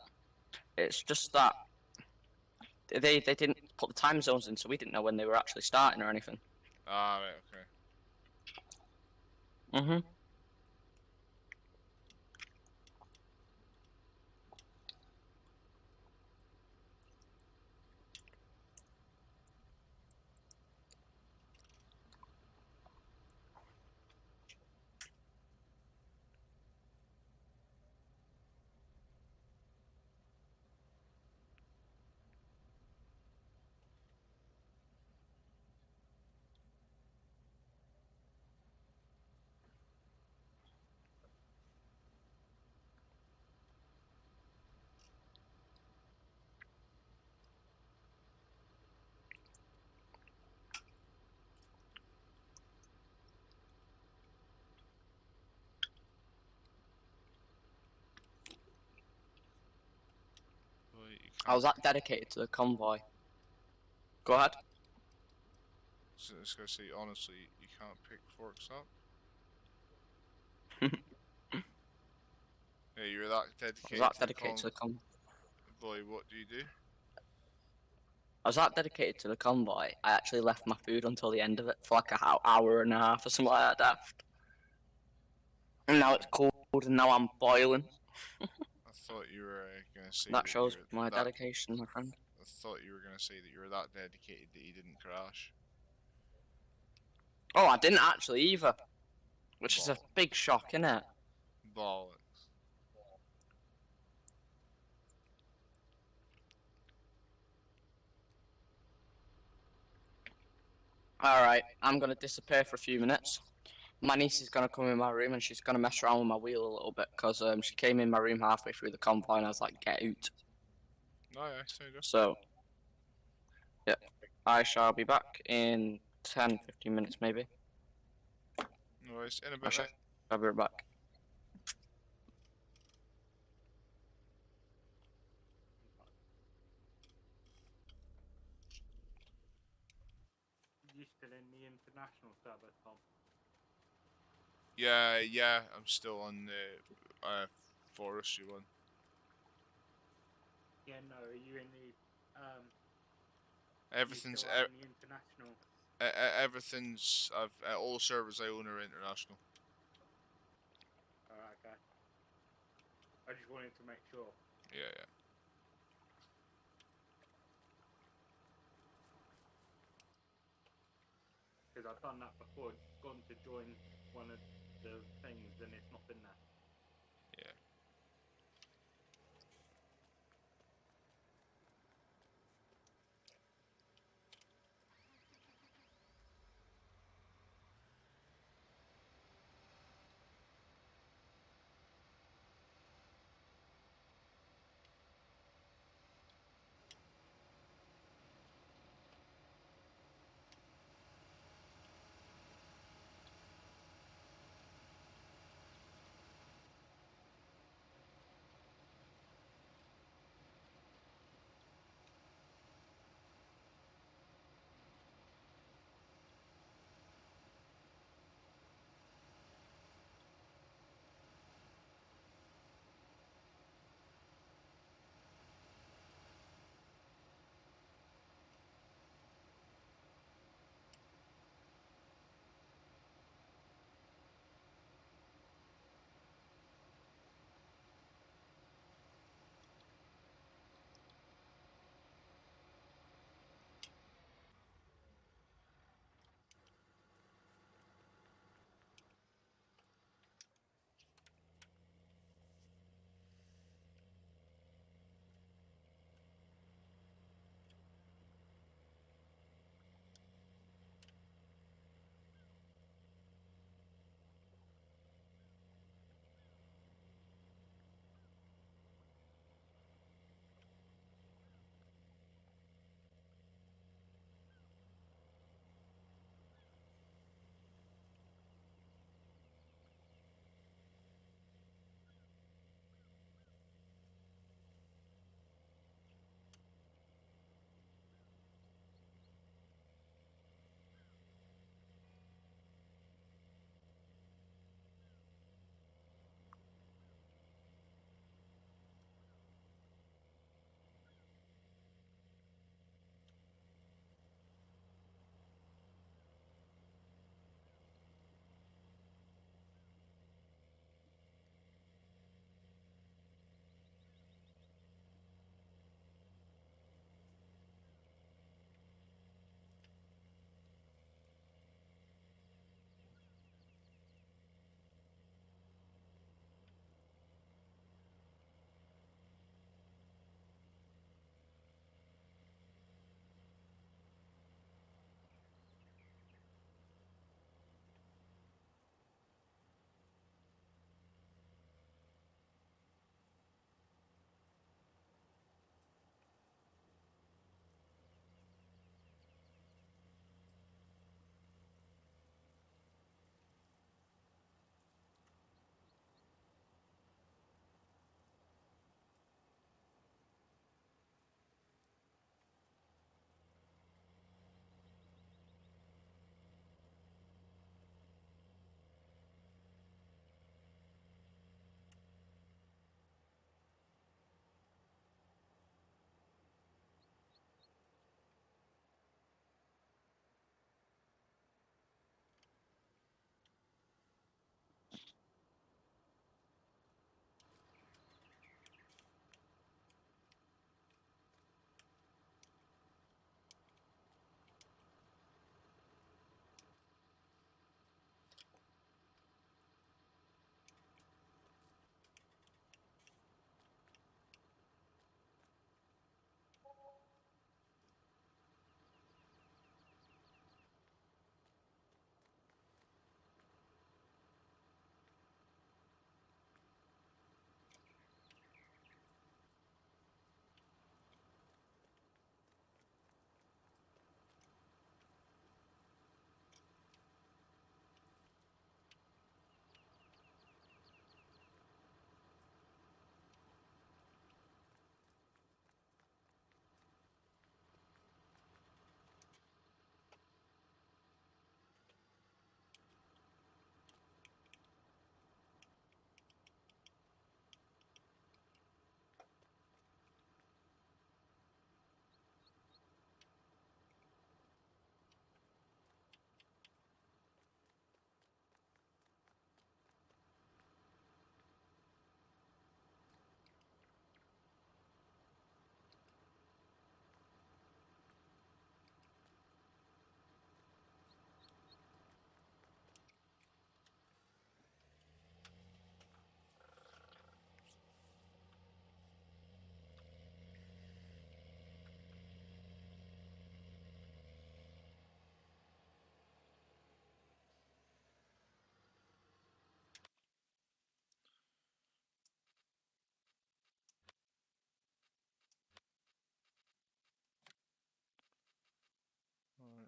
It's just that they didn't put the time zones in, so we didn't know when they were actually starting or anything. Ah, right, okay. Mhm. Well, you I was can't. that dedicated to the convoy. Go ahead. So I was going to say, honestly, you can't pick forks up. Yeah, you're that I was dedicated that to the dedicated to the convoy. Boy, what do you do? I was that dedicated to the convoy. I actually left my food until the end of it for like a hour and a half or something like that. Daft. And now it's cold, and now I'm boiling. I thought you were going to say That that you shows were my that. dedication, my friend. I thought you were going to say that you were that dedicated that you didn't crash. Oh, I didn't actually either, which is a Bollocks. big shock, innit? Bollocks. Alright, I'm gonna disappear for a few minutes. My niece is gonna come in my room and she's gonna mess around with my wheel a little bit because she came in my room halfway through the convoy and I was like, get out. No, yeah, sound good. So, yeah, I shall be back in 10-15 minutes maybe. No worries. In a I bit, shall mate. be right back. You still in the international server, Tom? Yeah, I'm still on the forestry one. Yeah, no. Are you in the Everything's you still out in the international? everything's. All servers I own are international. Alright, okay. I just wanted to make sure. Yeah. I've done that before. Gone to join one of the things and it's not been there. Yeah.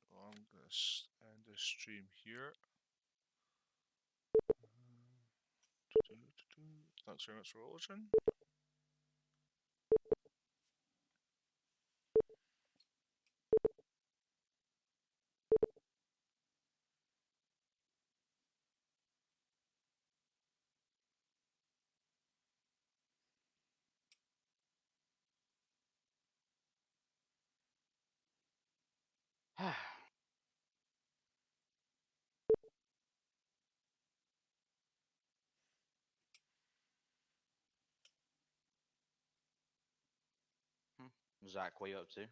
well, I'm gonna end the stream here. Thanks very much for watching. Zach, what are you up to?